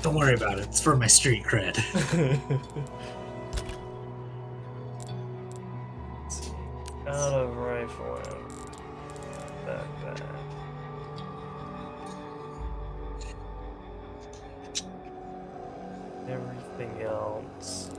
Don't worry about it. It's for my street cred.
Out of rifle ammo. Backpack. Everything else.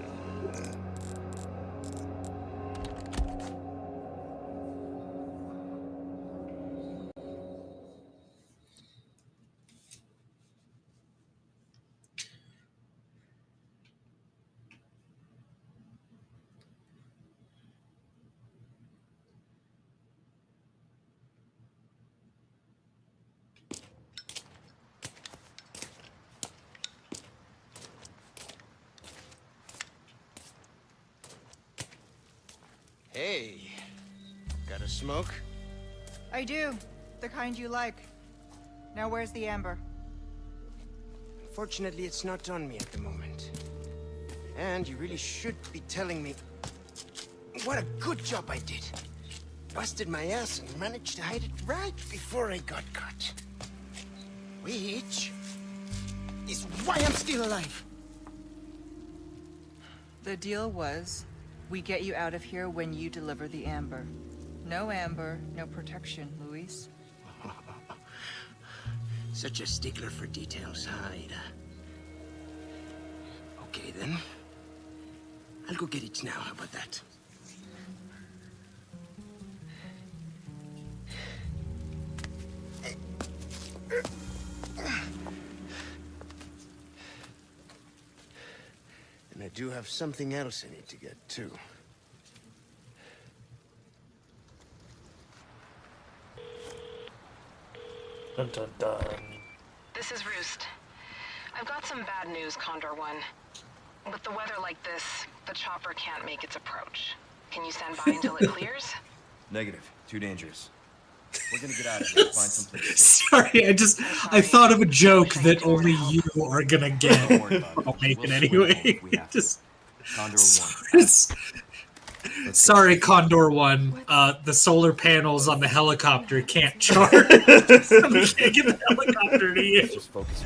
Hey, got a smoke?
I do. The kind you like. Now where's the amber?
Unfortunately, it's not on me at the moment. And you really should be telling me what a good job I did. Busted my ass and managed to hide it right before I got caught. Which is why I'm still alive.
The deal was, we get you out of here when you deliver the amber. No amber, no protection, Luis.
Such a stickler for details, huh, Ada? Okay, then. I'll go get it now. How about that? And I do have something else I need to get, too.
Dun dun dun.
This is Roost. I've got some bad news, Condor One. With the weather like this, the chopper can't make its approach. Can you stand by until it clears?
Negative. Too dangerous. We're gonna get out of here. Find someplace.
Sorry, I thought of a joke that only you are gonna get.
Don't worry about it.
I'll make
We'll
it
swing home
anyway.
if we have to.
Just
Condor
sorry, Condor 1. The solar panels on the helicopter can't charge. So we can't get the helicopter to you.
Just focus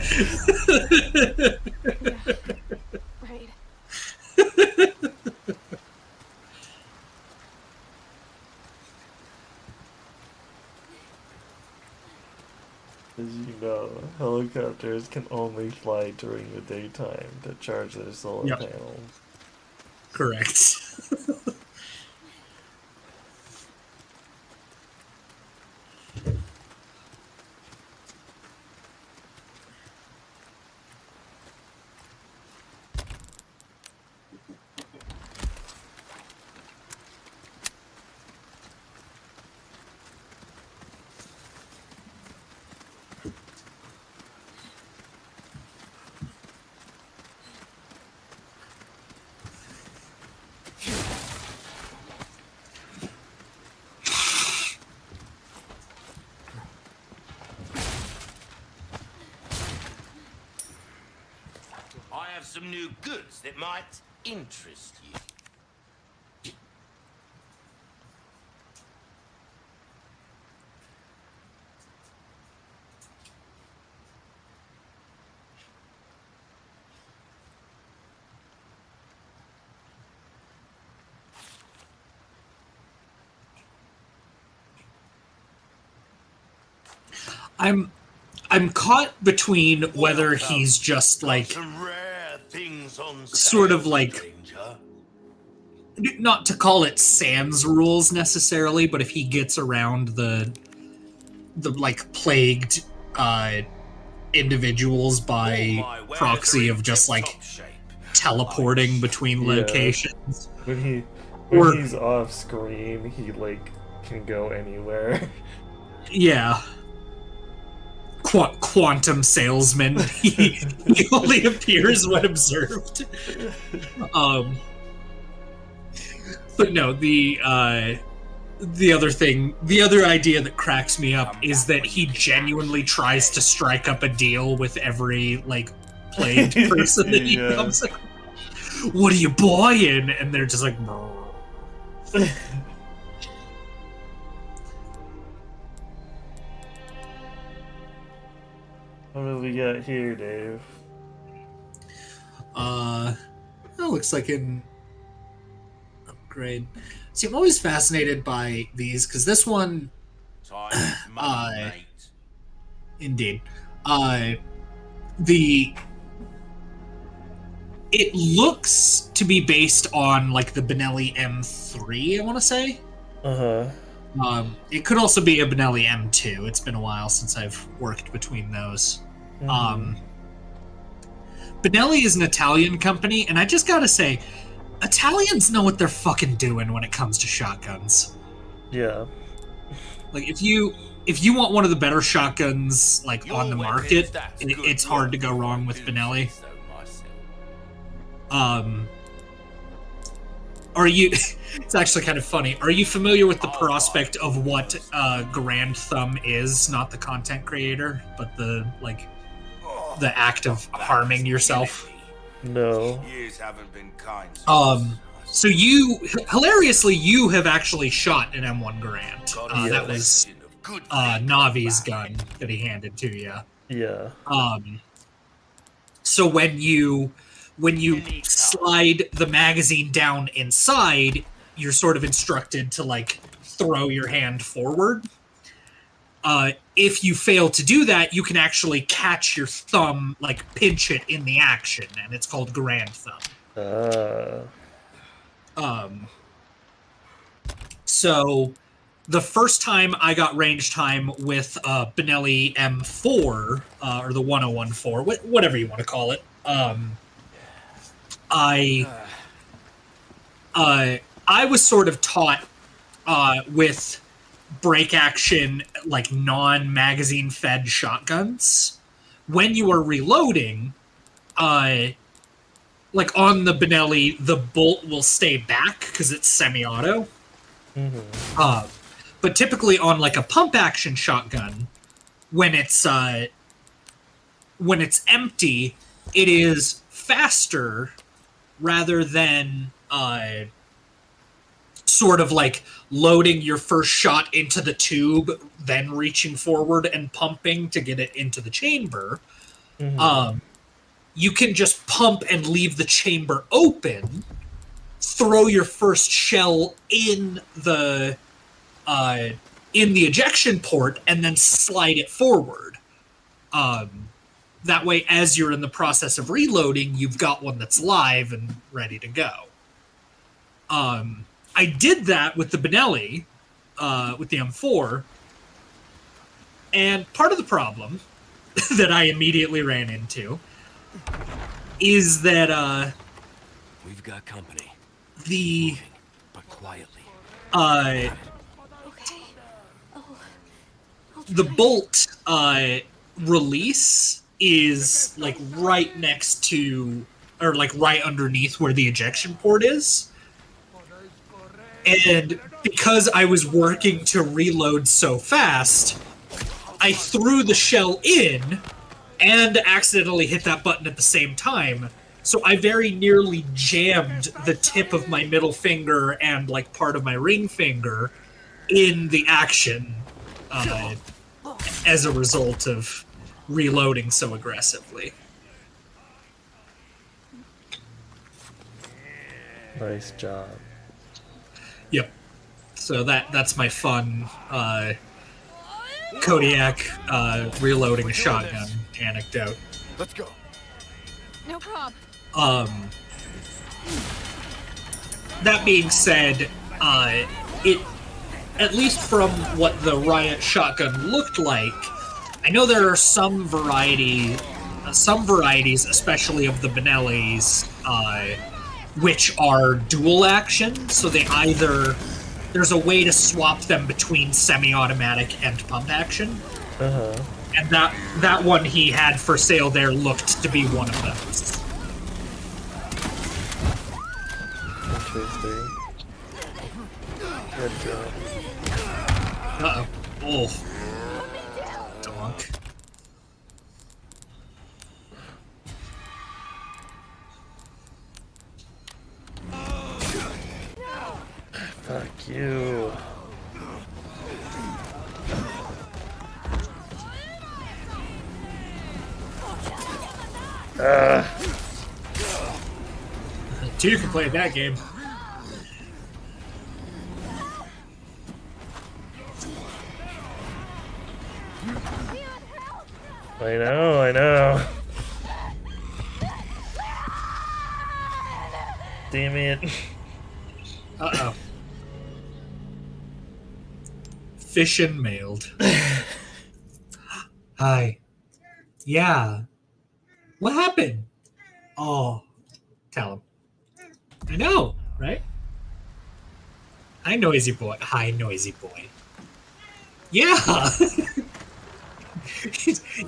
Right.
As you know, helicopters can only fly during the daytime to charge their solar panels.
Correct.
I have some new goods that might interest you.
I'm caught between whether he's just like
Some rare things on
sort of
sale,
like
stranger.
not to call it Sam's rules necessarily, but if he gets around the like plagued individuals by proxy of just like teleporting between locations.
When
Or-
he's off screen, he like can go anywhere.
Yeah. Quantum salesman. He only appears when observed. But no, the other idea that cracks me up is that he genuinely tries to strike up a deal with every like plagued person that he comes across. What are you buying? And they're just like,
What do we got here, Dave?
That looks like an upgrade. See, I'm always fascinated by these because this one,
Time is money, mate.
indeed, it looks to be based on like the Benelli M3. I want to say. It could also be a Benelli M2. It's been a while since I've worked between those. Benelli is an Italian company, and I just gotta say, Italians know what they're fucking doing when it comes to shotguns.
Yeah.
Like, if you want one of the better shotguns like
Your
on the
weapons,
market,
that's good
it's hard to
work
go
if I
wrong with
do
Benelli.
say so myself.
Are you? It's actually kind of funny. Are you familiar with the prospect of what Grand Thumb is? Not the content creator, but the act of harming yourself.
No.
Years haven't been kind.
So you, hilariously, you have actually shot an M1 Garand. That was Navi's gun that he handed to you.
Yeah.
So when you slide the magazine down inside, you're sort of instructed to like throw your hand forward. If you fail to do that, you can actually catch your thumb, like pinch it in the action, and it's called Grand Thumb. So the first time I got range time with Benelli M4, or the 1014, whatever you want to call it, I was sort of taught with break action, like non-magazine fed shotguns. When you are reloading, like on the Benelli, the bolt will stay back because it's semi-auto. But typically on like a pump action shotgun, when it's empty, it is faster rather than sort of like loading your first shot into the tube, then reaching forward and pumping to get it into the chamber. You can just pump and leave the chamber open, throw your first shell in the ejection port, and then slide it forward. That way, as you're in the process of reloading, you've got one that's live and ready to go. I did that with the Benelli, with the M4, and part of the problem that I immediately ran into is that
We've got company.
The
Moving, but quietly.
Okay.
The bolt release is like right next to, or like right underneath where the ejection port is. And because I was working to reload so fast, I threw the shell in and accidentally hit that button at the same time. So I very nearly jammed the tip of my middle finger and like part of my ring finger in the action as a result of reloading so aggressively.
Nice job.
Yep. So that's my fun Kodiak reloading a shotgun anecdote.
Let's go.
No problem.
That being said, it, at least from what the Riot shotgun looked like, I know there are some varieties, especially of the Benellis, which are dual action, so they either, there's a way to swap them between semi-automatic and pump action. And that one he had for sale there looked to be one of those.
Interesting. Good job.
Uh-oh. Oh. Donk.
Fuck you.
Two can play that game.
I know. Damn it.
Uh-oh. Fishin' mailed. Hi. Yeah. What happened? Oh. Tell him. I know, right? Hi, noisy boy. Hi, noisy boy. Yeah!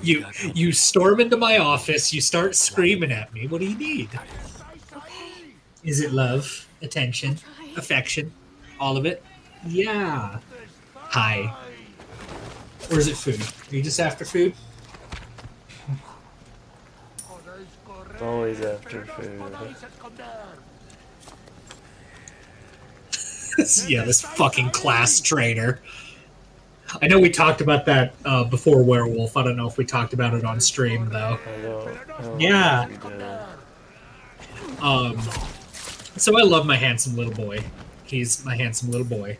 You storm into my office, you start screaming at me. What do you need?
Okay.
Is it love, attention, affection, all of it? Yeah. Hi. Or is it food? Are you just after food?
Always after food.
Yeah, this fucking class traitor. I know we talked about that before Werewolf. I don't know if we talked about it on stream, though.
I don't
Yeah.
think we did.
So I love my handsome little boy. He's my handsome little boy.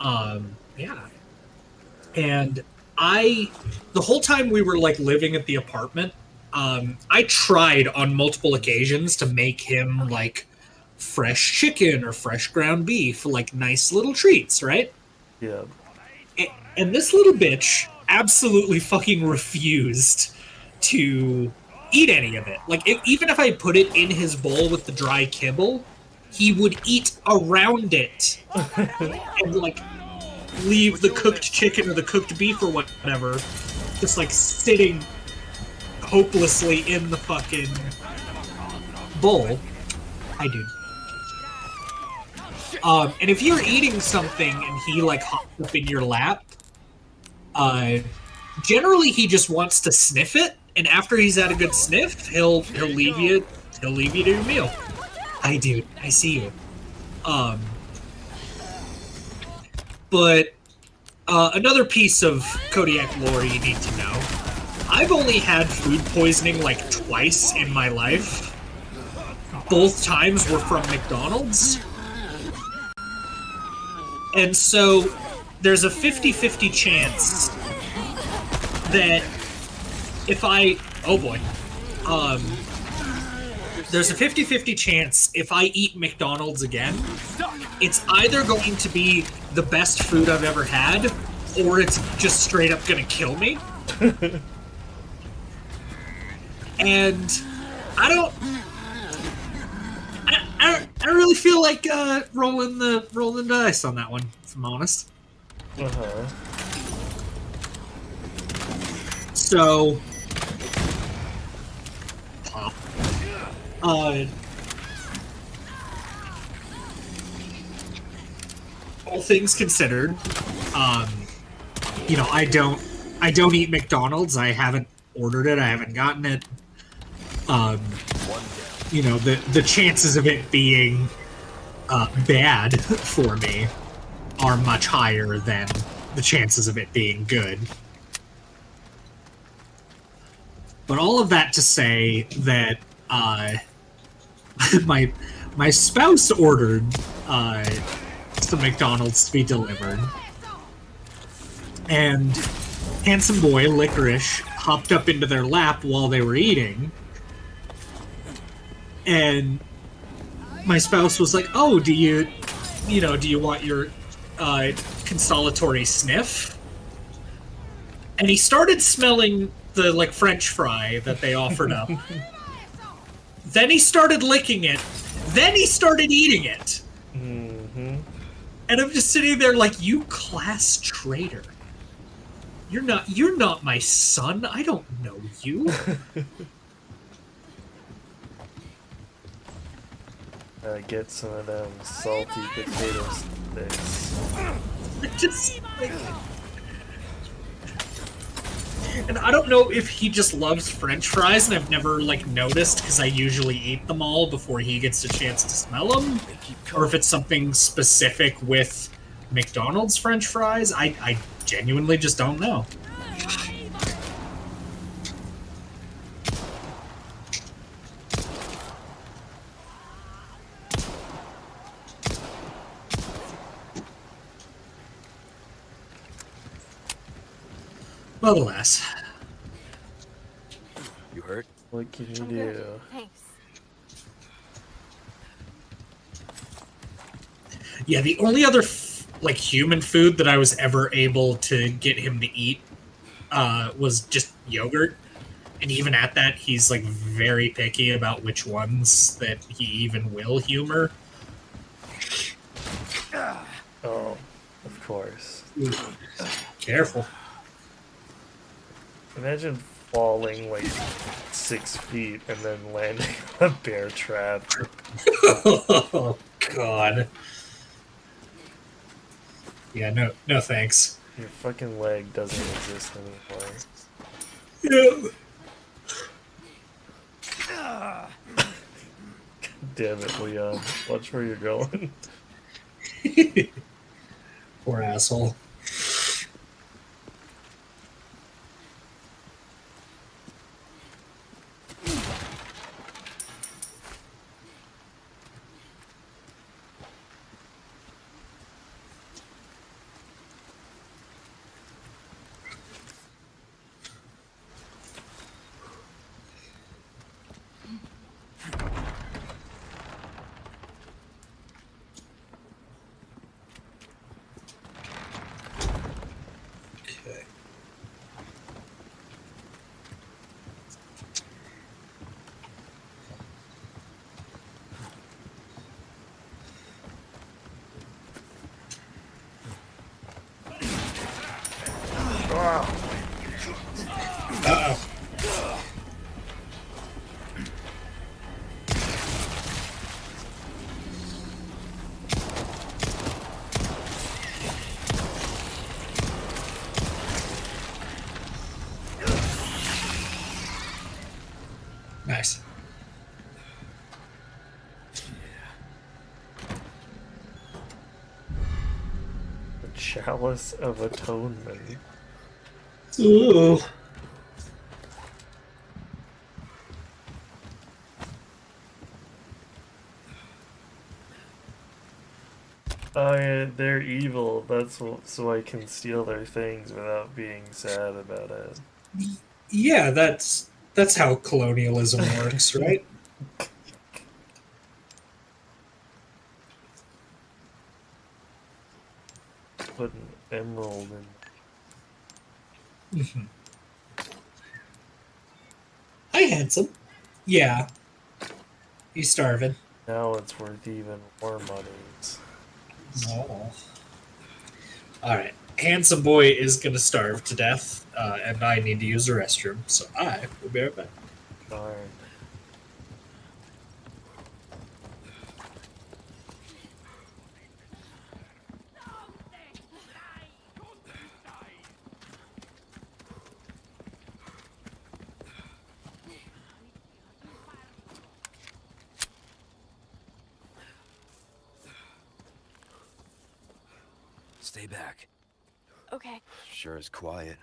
Yeah. And the whole time we were, like, living at the apartment, I tried on multiple occasions to make him, like, fresh chicken or fresh ground beef, like, nice little treats, right?
Yeah.
And this little bitch absolutely fucking refused to eat any of it. Like, even if I put it in his bowl with the dry kibble, he would eat around it and, like, leave the cooked chicken or the cooked beef or whatever just, like, sitting hopelessly in the fucking bowl. Hi, dude. And if you're eating something and he like hops up in your lap, generally he just wants to sniff it, and after he's had a good sniff, he'll leave you to your meal. Hi, dude. I see you. But another piece of Kodiak lore you need to know. I've only had food poisoning like twice in my life. Both times were from McDonald's. And so there's a 50-50 chance that if I... Oh boy. There's a 50-50 chance if I eat McDonald's again, it's either going to be the best food I've ever had, or it's just straight up gonna kill me. And I don't really feel like rolling the dice on that one, if I'm honest. So all things considered, you know, I don't eat McDonald's. I haven't ordered it. I haven't gotten it. You know, the chances of it being bad for me are much higher than the chances of it being good. But all of that to say that my spouse ordered some McDonald's to be delivered, and handsome boy Licorice hopped up into their lap while they were eating, and my spouse was like, "Oh, do you want your consolatory sniff?" And he started smelling the like French fry that they offered up. Then he started licking it. Then he started eating it.
Mm-hmm.
And I'm just sitting there like, you class traitor. You're not my son. I don't know you.
Get some of them salty potato sticks.
Just like... And I don't know if he just loves French fries, and I've never, like, noticed, because I usually eat them all before he gets a chance to smell them, or if it's something specific with McDonald's French fries. I genuinely just don't know. Well, alas.
You hurt?
What can you do?
Thanks.
Yeah, the only other like human food that I was ever able to get him to eat was just yogurt, and even at that, he's like very picky about which ones that he even will humor.
Oh, of course.
Careful.
Imagine falling like 6 feet and then landing on a bear trap.
Oh God. Yeah, no thanks.
Your fucking leg doesn't exist anymore.
Yeah.
Damn it, Leon. Watch where you're going.
Poor asshole. Nice.
The Chalice of Atonement.
Ooh.
Oh yeah, they're evil. That's so I can steal their things without being sad about it.
Yeah, that's how colonialism works, right?
Put an emerald in.
Mhm. Hi, handsome. Yeah, he's starving.
Now it's worth even more monies.
Oh. All right. Handsome boy is going to starve to death, and I need to use the restroom, so I will be right back.
Darn.
Stay back.
Okay.
Sure is quiet.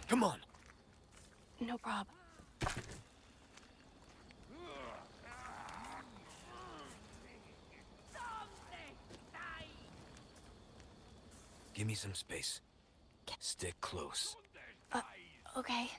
Come on.
No problem.
Give me some space. Stick close.
Okay.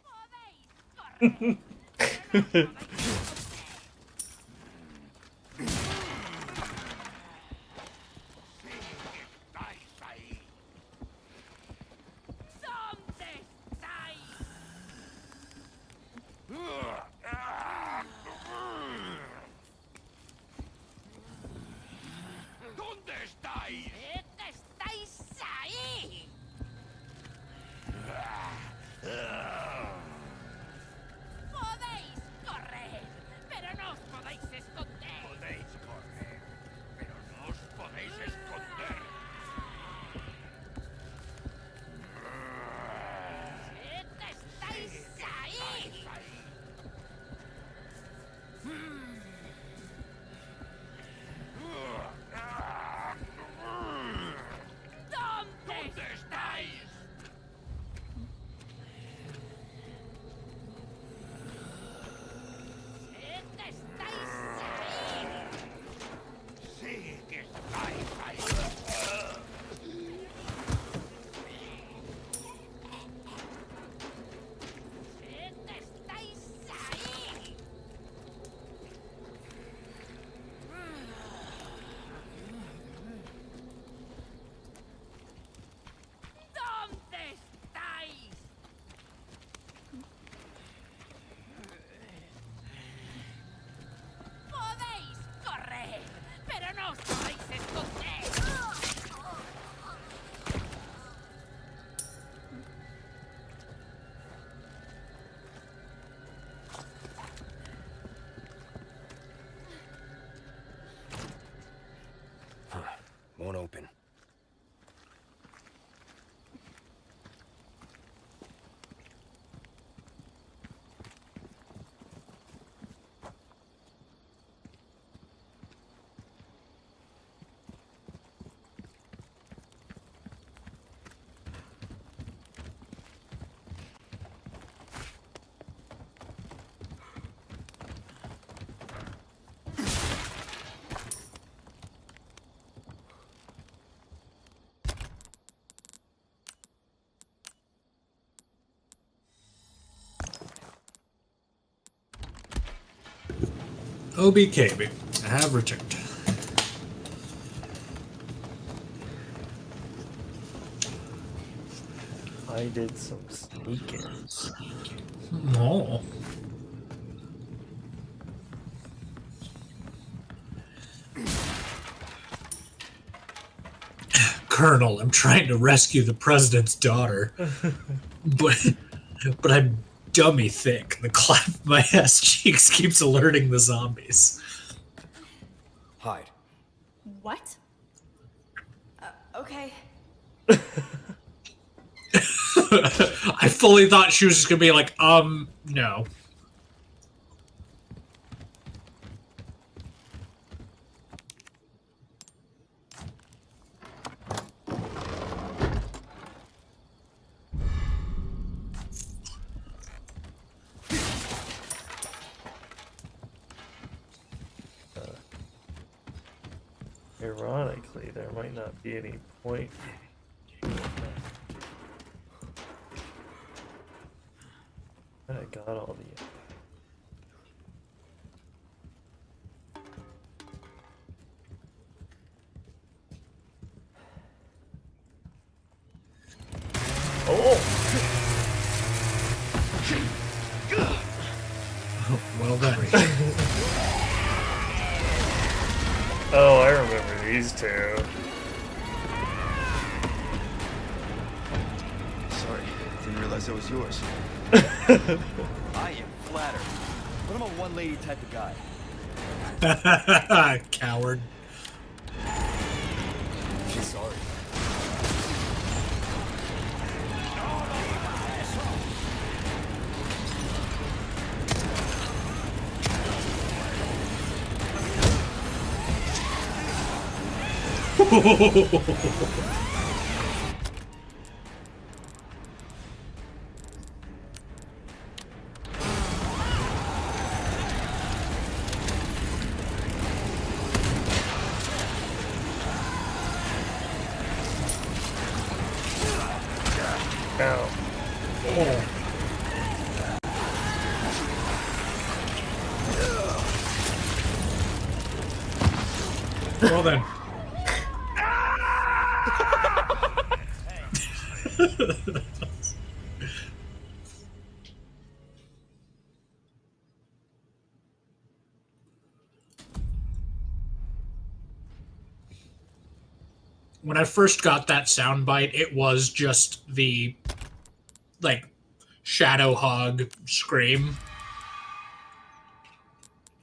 OBKB, I have returned.
I did some sneaking.
Oh. Colonel, I'm trying to rescue the president's daughter, but I'm dummy thick. The clap of my ass cheeks keeps alerting the zombies.
Hide.
What? Okay.
I fully thought she was just gonna be like, no.
Ironically, there might not be any point. I got all the.
Well done.
Oh, I remember these two.
Sorry, didn't realize that was yours.
I am flattered. But I'm a one-lady type of guy.
Coward.
She's sorry.
Ow.
Well then. When I first got that soundbite, it was just the, like, shadow hog scream.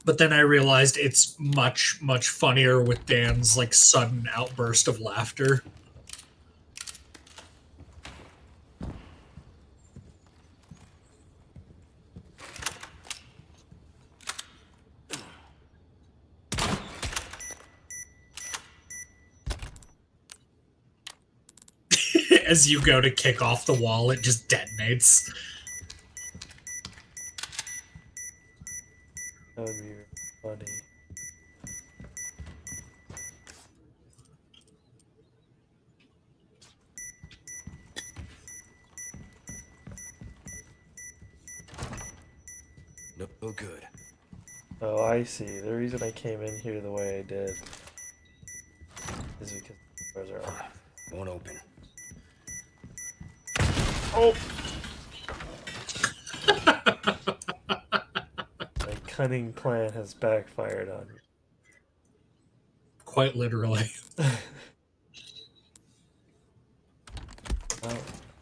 But then I realized it's much, much funnier with Dan's, like, sudden outburst of laughter. As you go to kick off the wall, it just detonates.
That would be funny.
No good.
Oh, I see. The reason I came in here the way I did is because the doors are open.
Won't open.
Oh! My cunning plan has backfired on me.
Quite literally.
Oh,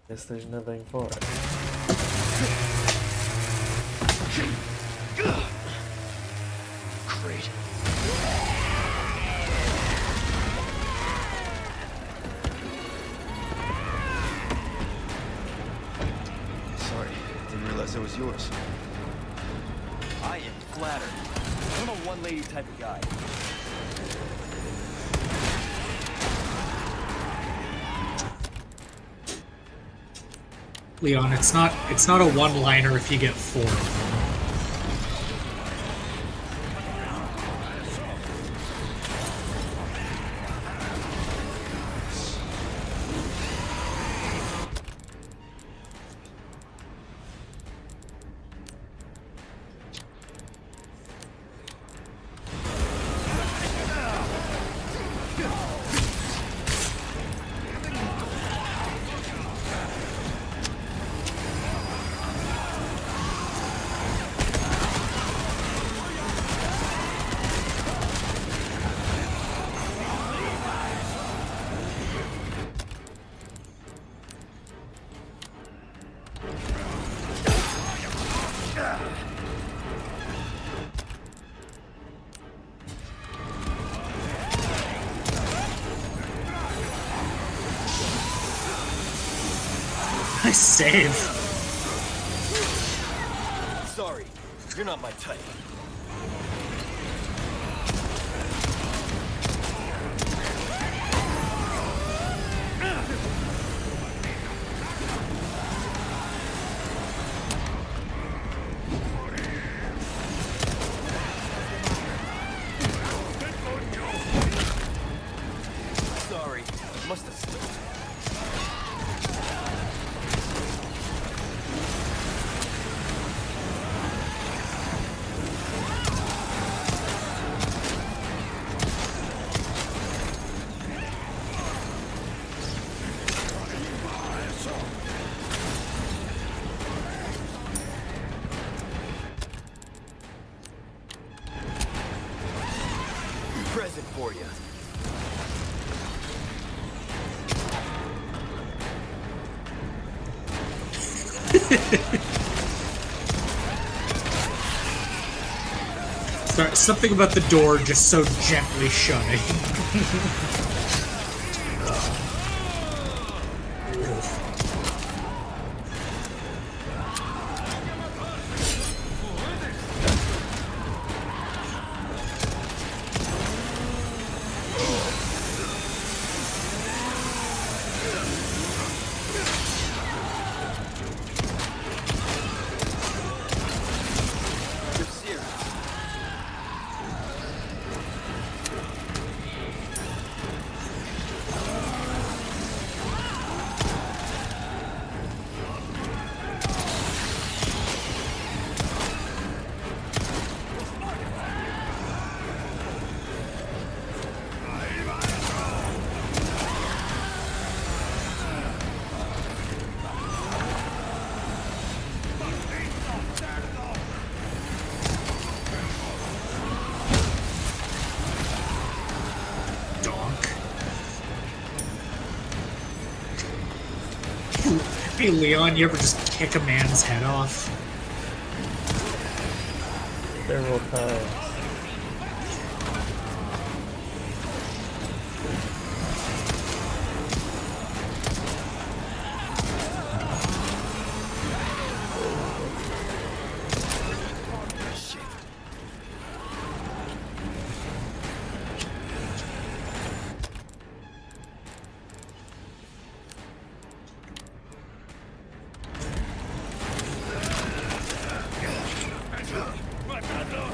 guess there's nothing for it.
Great.
Sorry, didn't realize that was yours.
I am flattered. I'm a one-lady type of guy.
Leon, it's not a one-liner if you get 4 of them. Nice save.
Sorry, you're not my type. Sorry, must have slipped. Present for you.
Sorry, something about the door just so gently shutting.
You're serious.
Donk. Hey Leon, you ever just kick a man's head off?
Several times.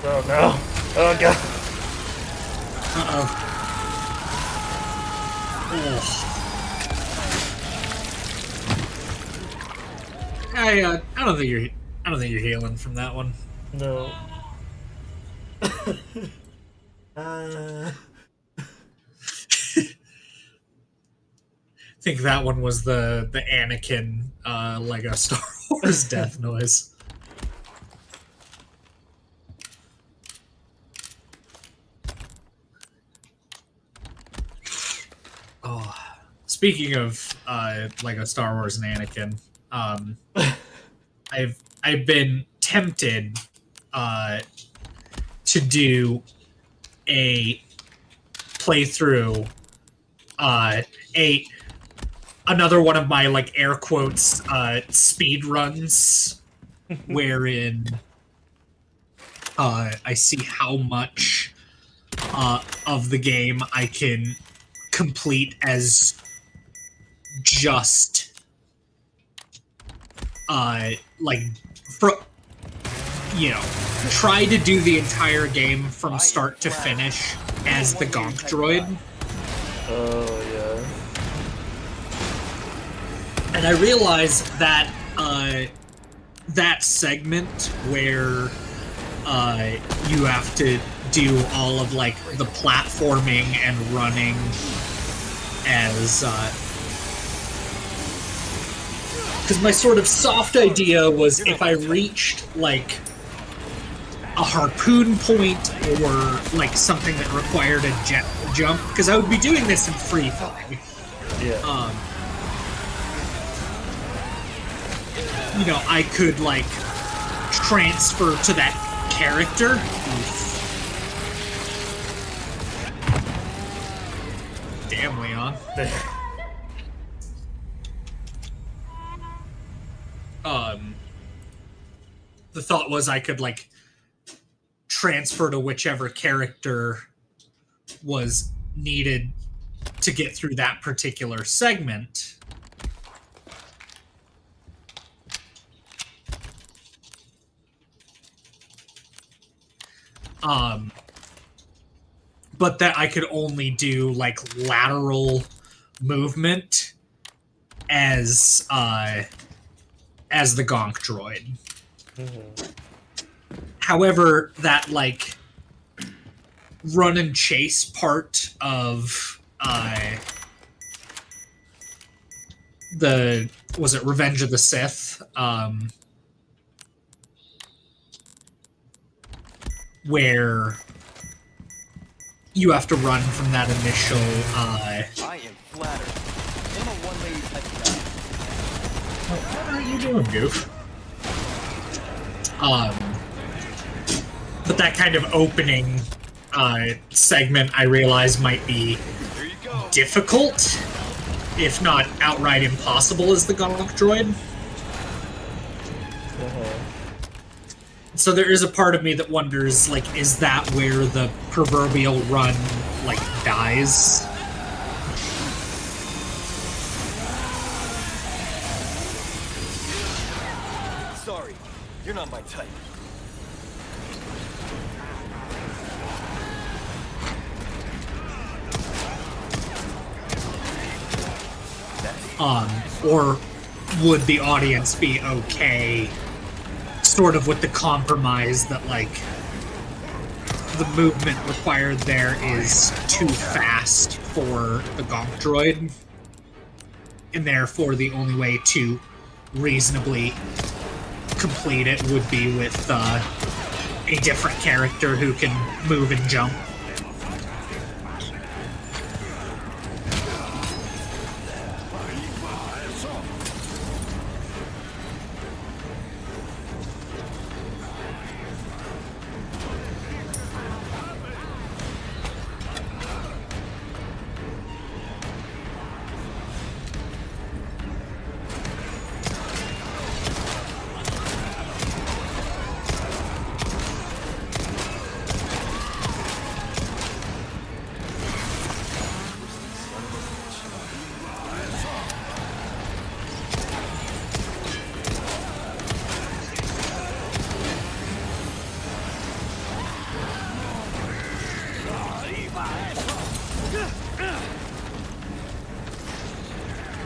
Oh no. Oh god.
Uh-oh. I don't think you're healing from that one.
No.
I think that one was the Anakin Lego Star Wars death noise. Oh, speaking of Lego Star Wars and Anakin, I've been tempted to do a playthrough, another one of my like air quotes speed runs, wherein I see how much of the game I can complete as just like try to do the entire game from start to finish as the Gonk droid.
Oh yeah.
And I realized that that segment where you have to do all of like the platforming and running as because my sort of soft idea was if I reached like a harpoon point or like something that required a jet jump, because I would be doing this in free falling.
Yeah.
I could like transfer to that character. Damn, Leon. The thought was I could, like, transfer to whichever character was needed to get through that particular segment. But that I could only do, like, lateral movement as the gonk droid. However, that, like, run and chase part of was it Revenge of the Sith? Where you have to run from that initial
I am flattered. I'm a one-lady type of guy.
what are you doing, Goof? But that kind of opening segment, I realize, might be difficult, if not outright impossible, as the gonk droid. So there is a part of me that wonders, like, is that where the proverbial run, like, dies?
Sorry, you're not my type.
Or would the audience be okay sort of with the compromise that, like, the movement required there is too fast for the gonk droid, and therefore the only way to reasonably complete it would be with a different character who can move and jump.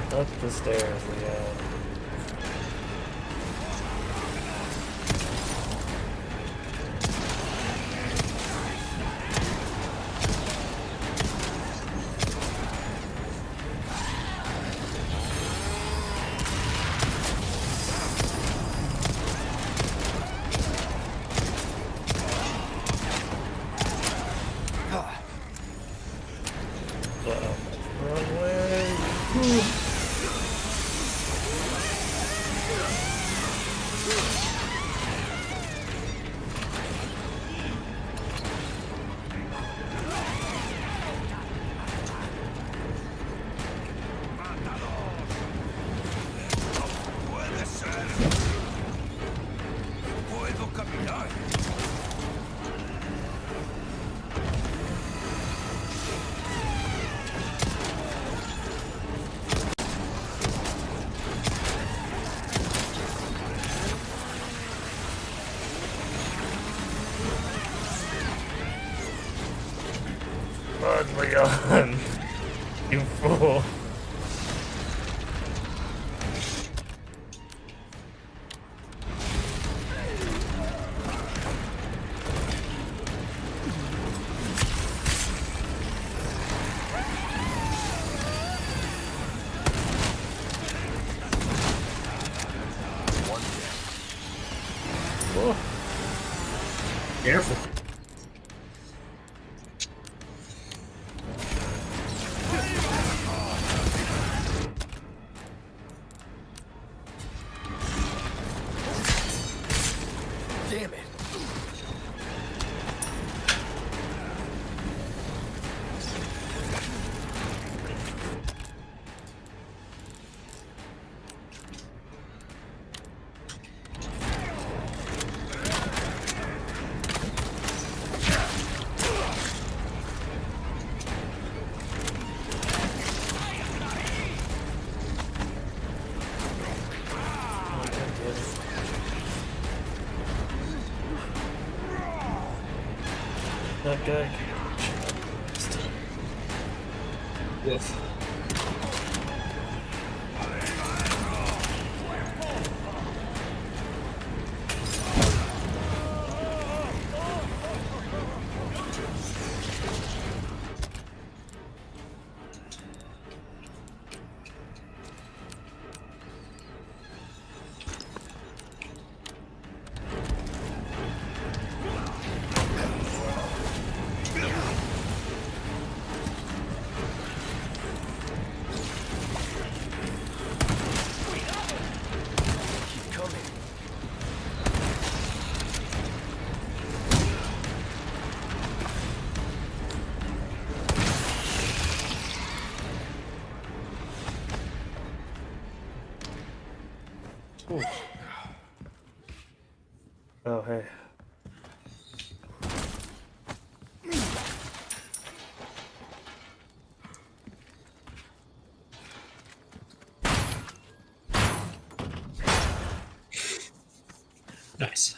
Up the stairs, yeah. Run away. Run, Leon. You fool. Whoa.
Careful.
Damn it.
That guy.
Woof.
Keep coming.
Ooh. Oh, hey.
Nice.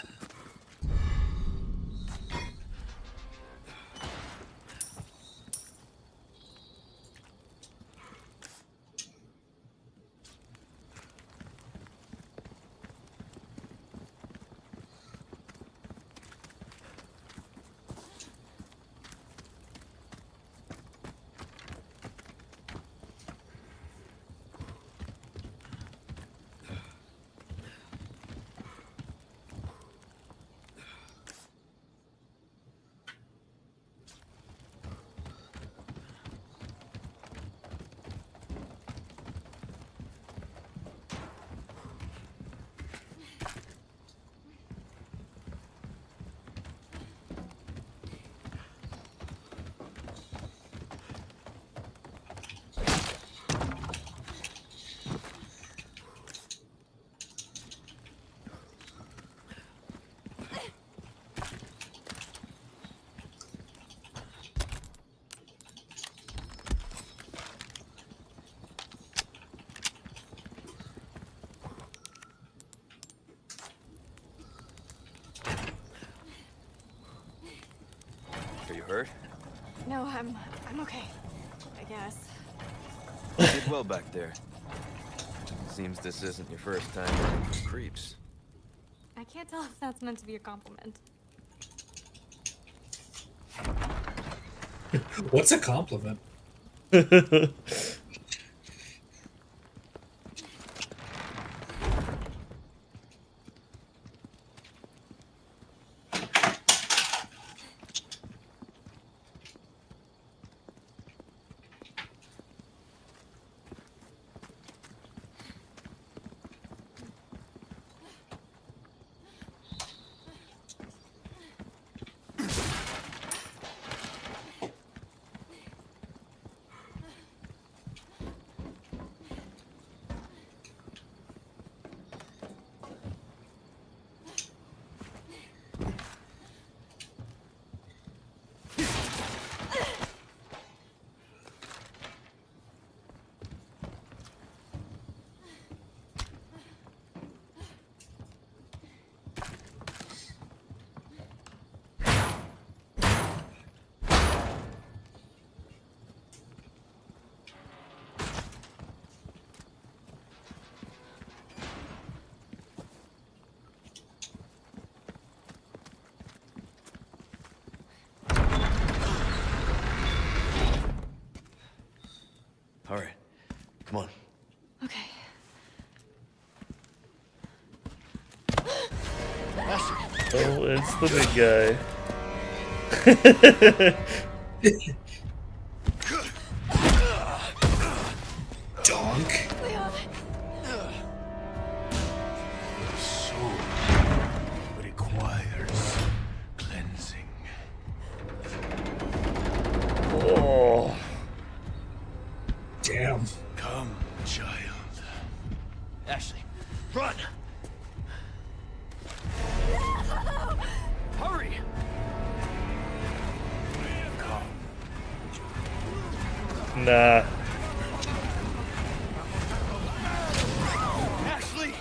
Are you hurt?
No, I'm okay. I guess.
You did well back there. Seems this isn't your first time running from creeps.
I can't tell if that's meant to be a compliment.
What's a compliment?
All right, come on.
Okay.
Oh, it's the big guy.
Donk.
Leon.
So, very quiet.
Nah.
Ashley!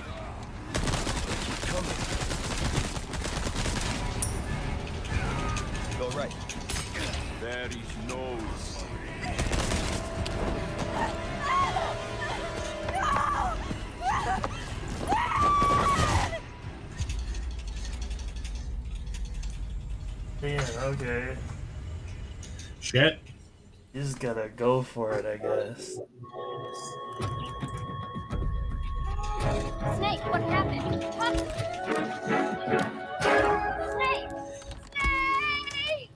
Go right.
There is nose.
Man, okay.
Shit.
You just gotta go for it, I guess.
Snake, what happened? Talk to me. Snake! Snake!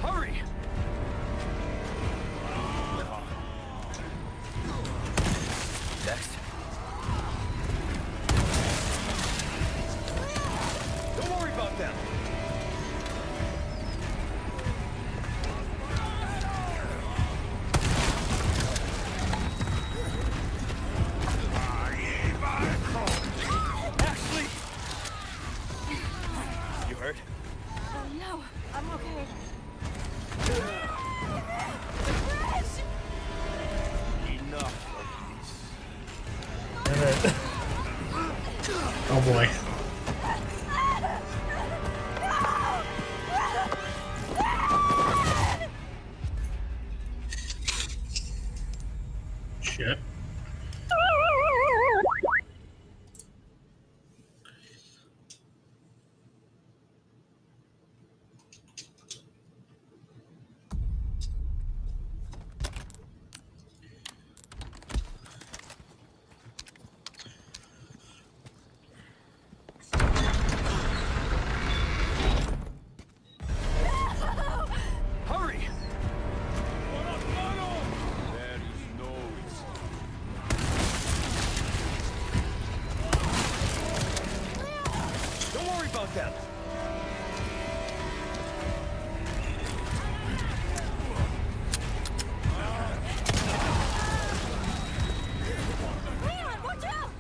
Hurry! Next. Don't worry about them. Ashley! You hurt?
Oh no, I'm okay.
Enough of
Damn it.
Oh boy. Shit.
Hurry!
There is nose.
Don't worry about them.
Leon, watch out!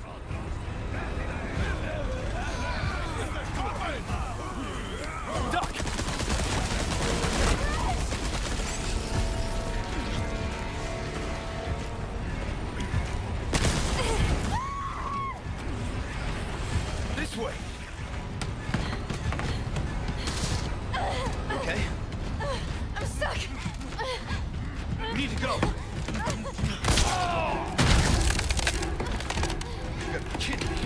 Duck! This way. Okay,
I'm stuck.
we need to go. You gotta be kidding me.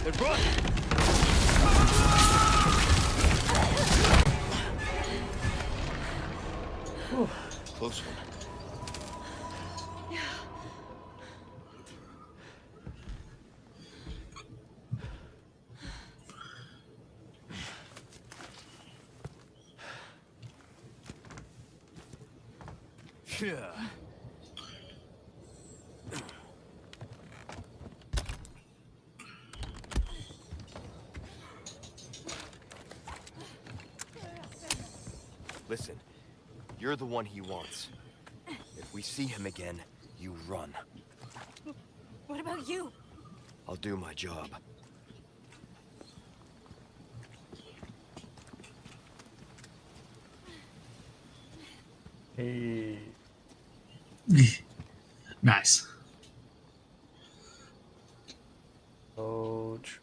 Then run! Close one. Yeah. Listen, you're the one he wants. If we see him again, you run.
What about you?
I'll do my job.
Hey.
Nice.
Ouch.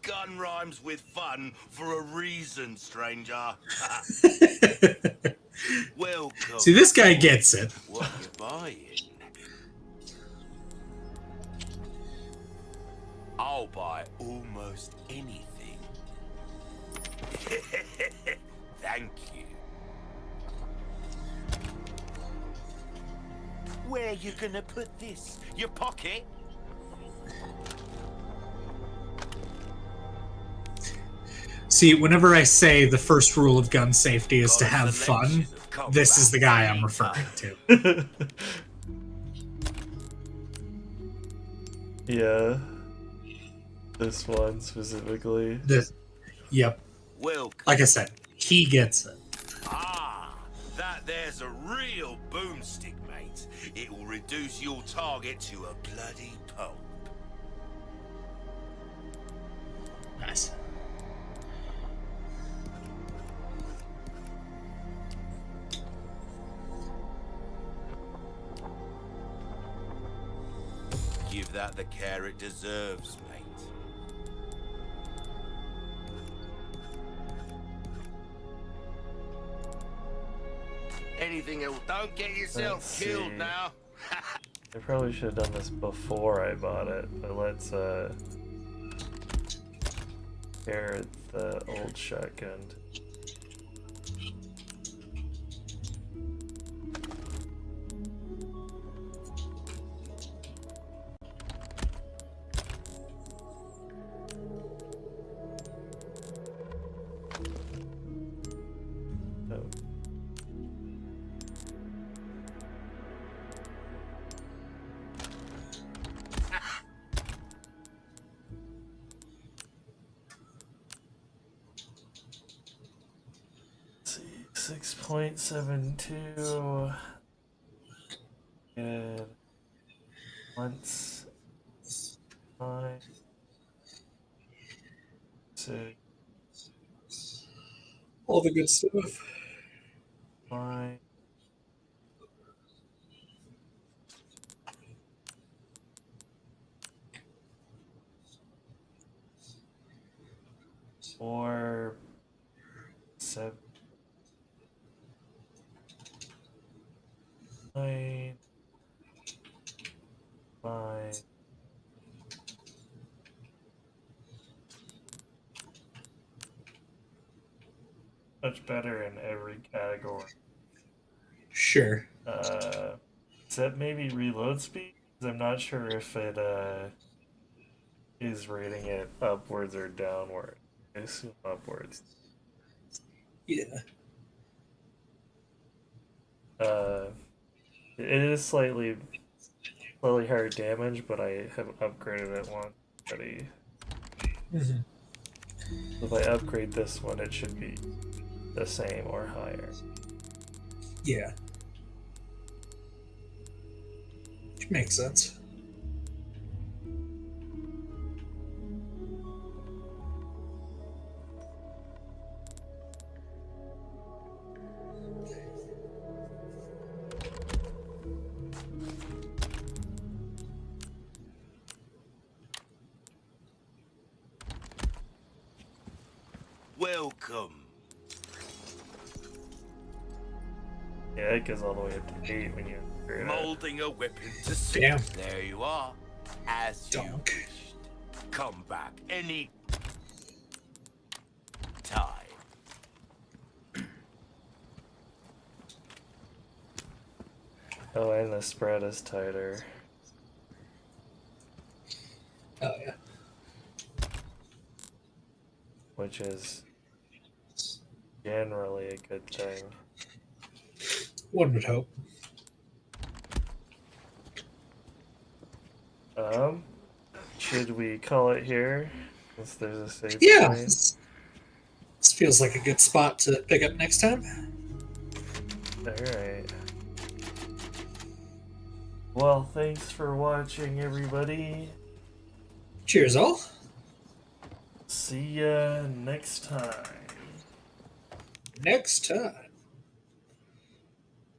Gun rhymes with fun for a reason, stranger. Welcome.
See, this guy gets it.
What you buying? I'll buy almost anything. Thank you. Where you gonna put this? Your pocket?
See, whenever I say the first rule of gun safety is to have fun, this is the guy I'm referring to.
Yeah. This one specifically.
Yep.
Welcome.
Like I said, he gets it.
Ah, that there's a real boomstick, mate. It will reduce your target to a bloody pulp.
Nice.
Give that the care it deserves, mate. Anything else? Don't get yourself
Let's
killed
see.
now.
I probably should have done this before I bought it, but let's pair the old shotgun. Oh. Let's see, 6.72. Good. Once. 5. 6.
All the good stuff.
5. 4. 7. 9. 5. Much better in every category.
Sure.
Except maybe reload speed. 'Cause I'm not sure if it is rating it upwards or downward. I assume upwards.
Yeah.
It is slightly higher damage, but I have upgraded it once already.
Mm-hmm.
If I upgrade this one, it should be the same or higher.
Yeah. Which makes sense.
Welcome.
Yeah, it goes all the way up to 8 when you upgrade it.
Molding a weapon to suit.
Damn.
There you are. As you
Donk.
wished. Come back any time.
Oh, and the spread is tighter.
Oh yeah.
Which is generally a good thing.
One would hope.
Should we call it here? Since there's a save
Yeah.
point?
This feels like a good spot to pick up next time.
Alright. Well, thanks for watching, everybody.
Cheers, all.
See ya next time.
Next time.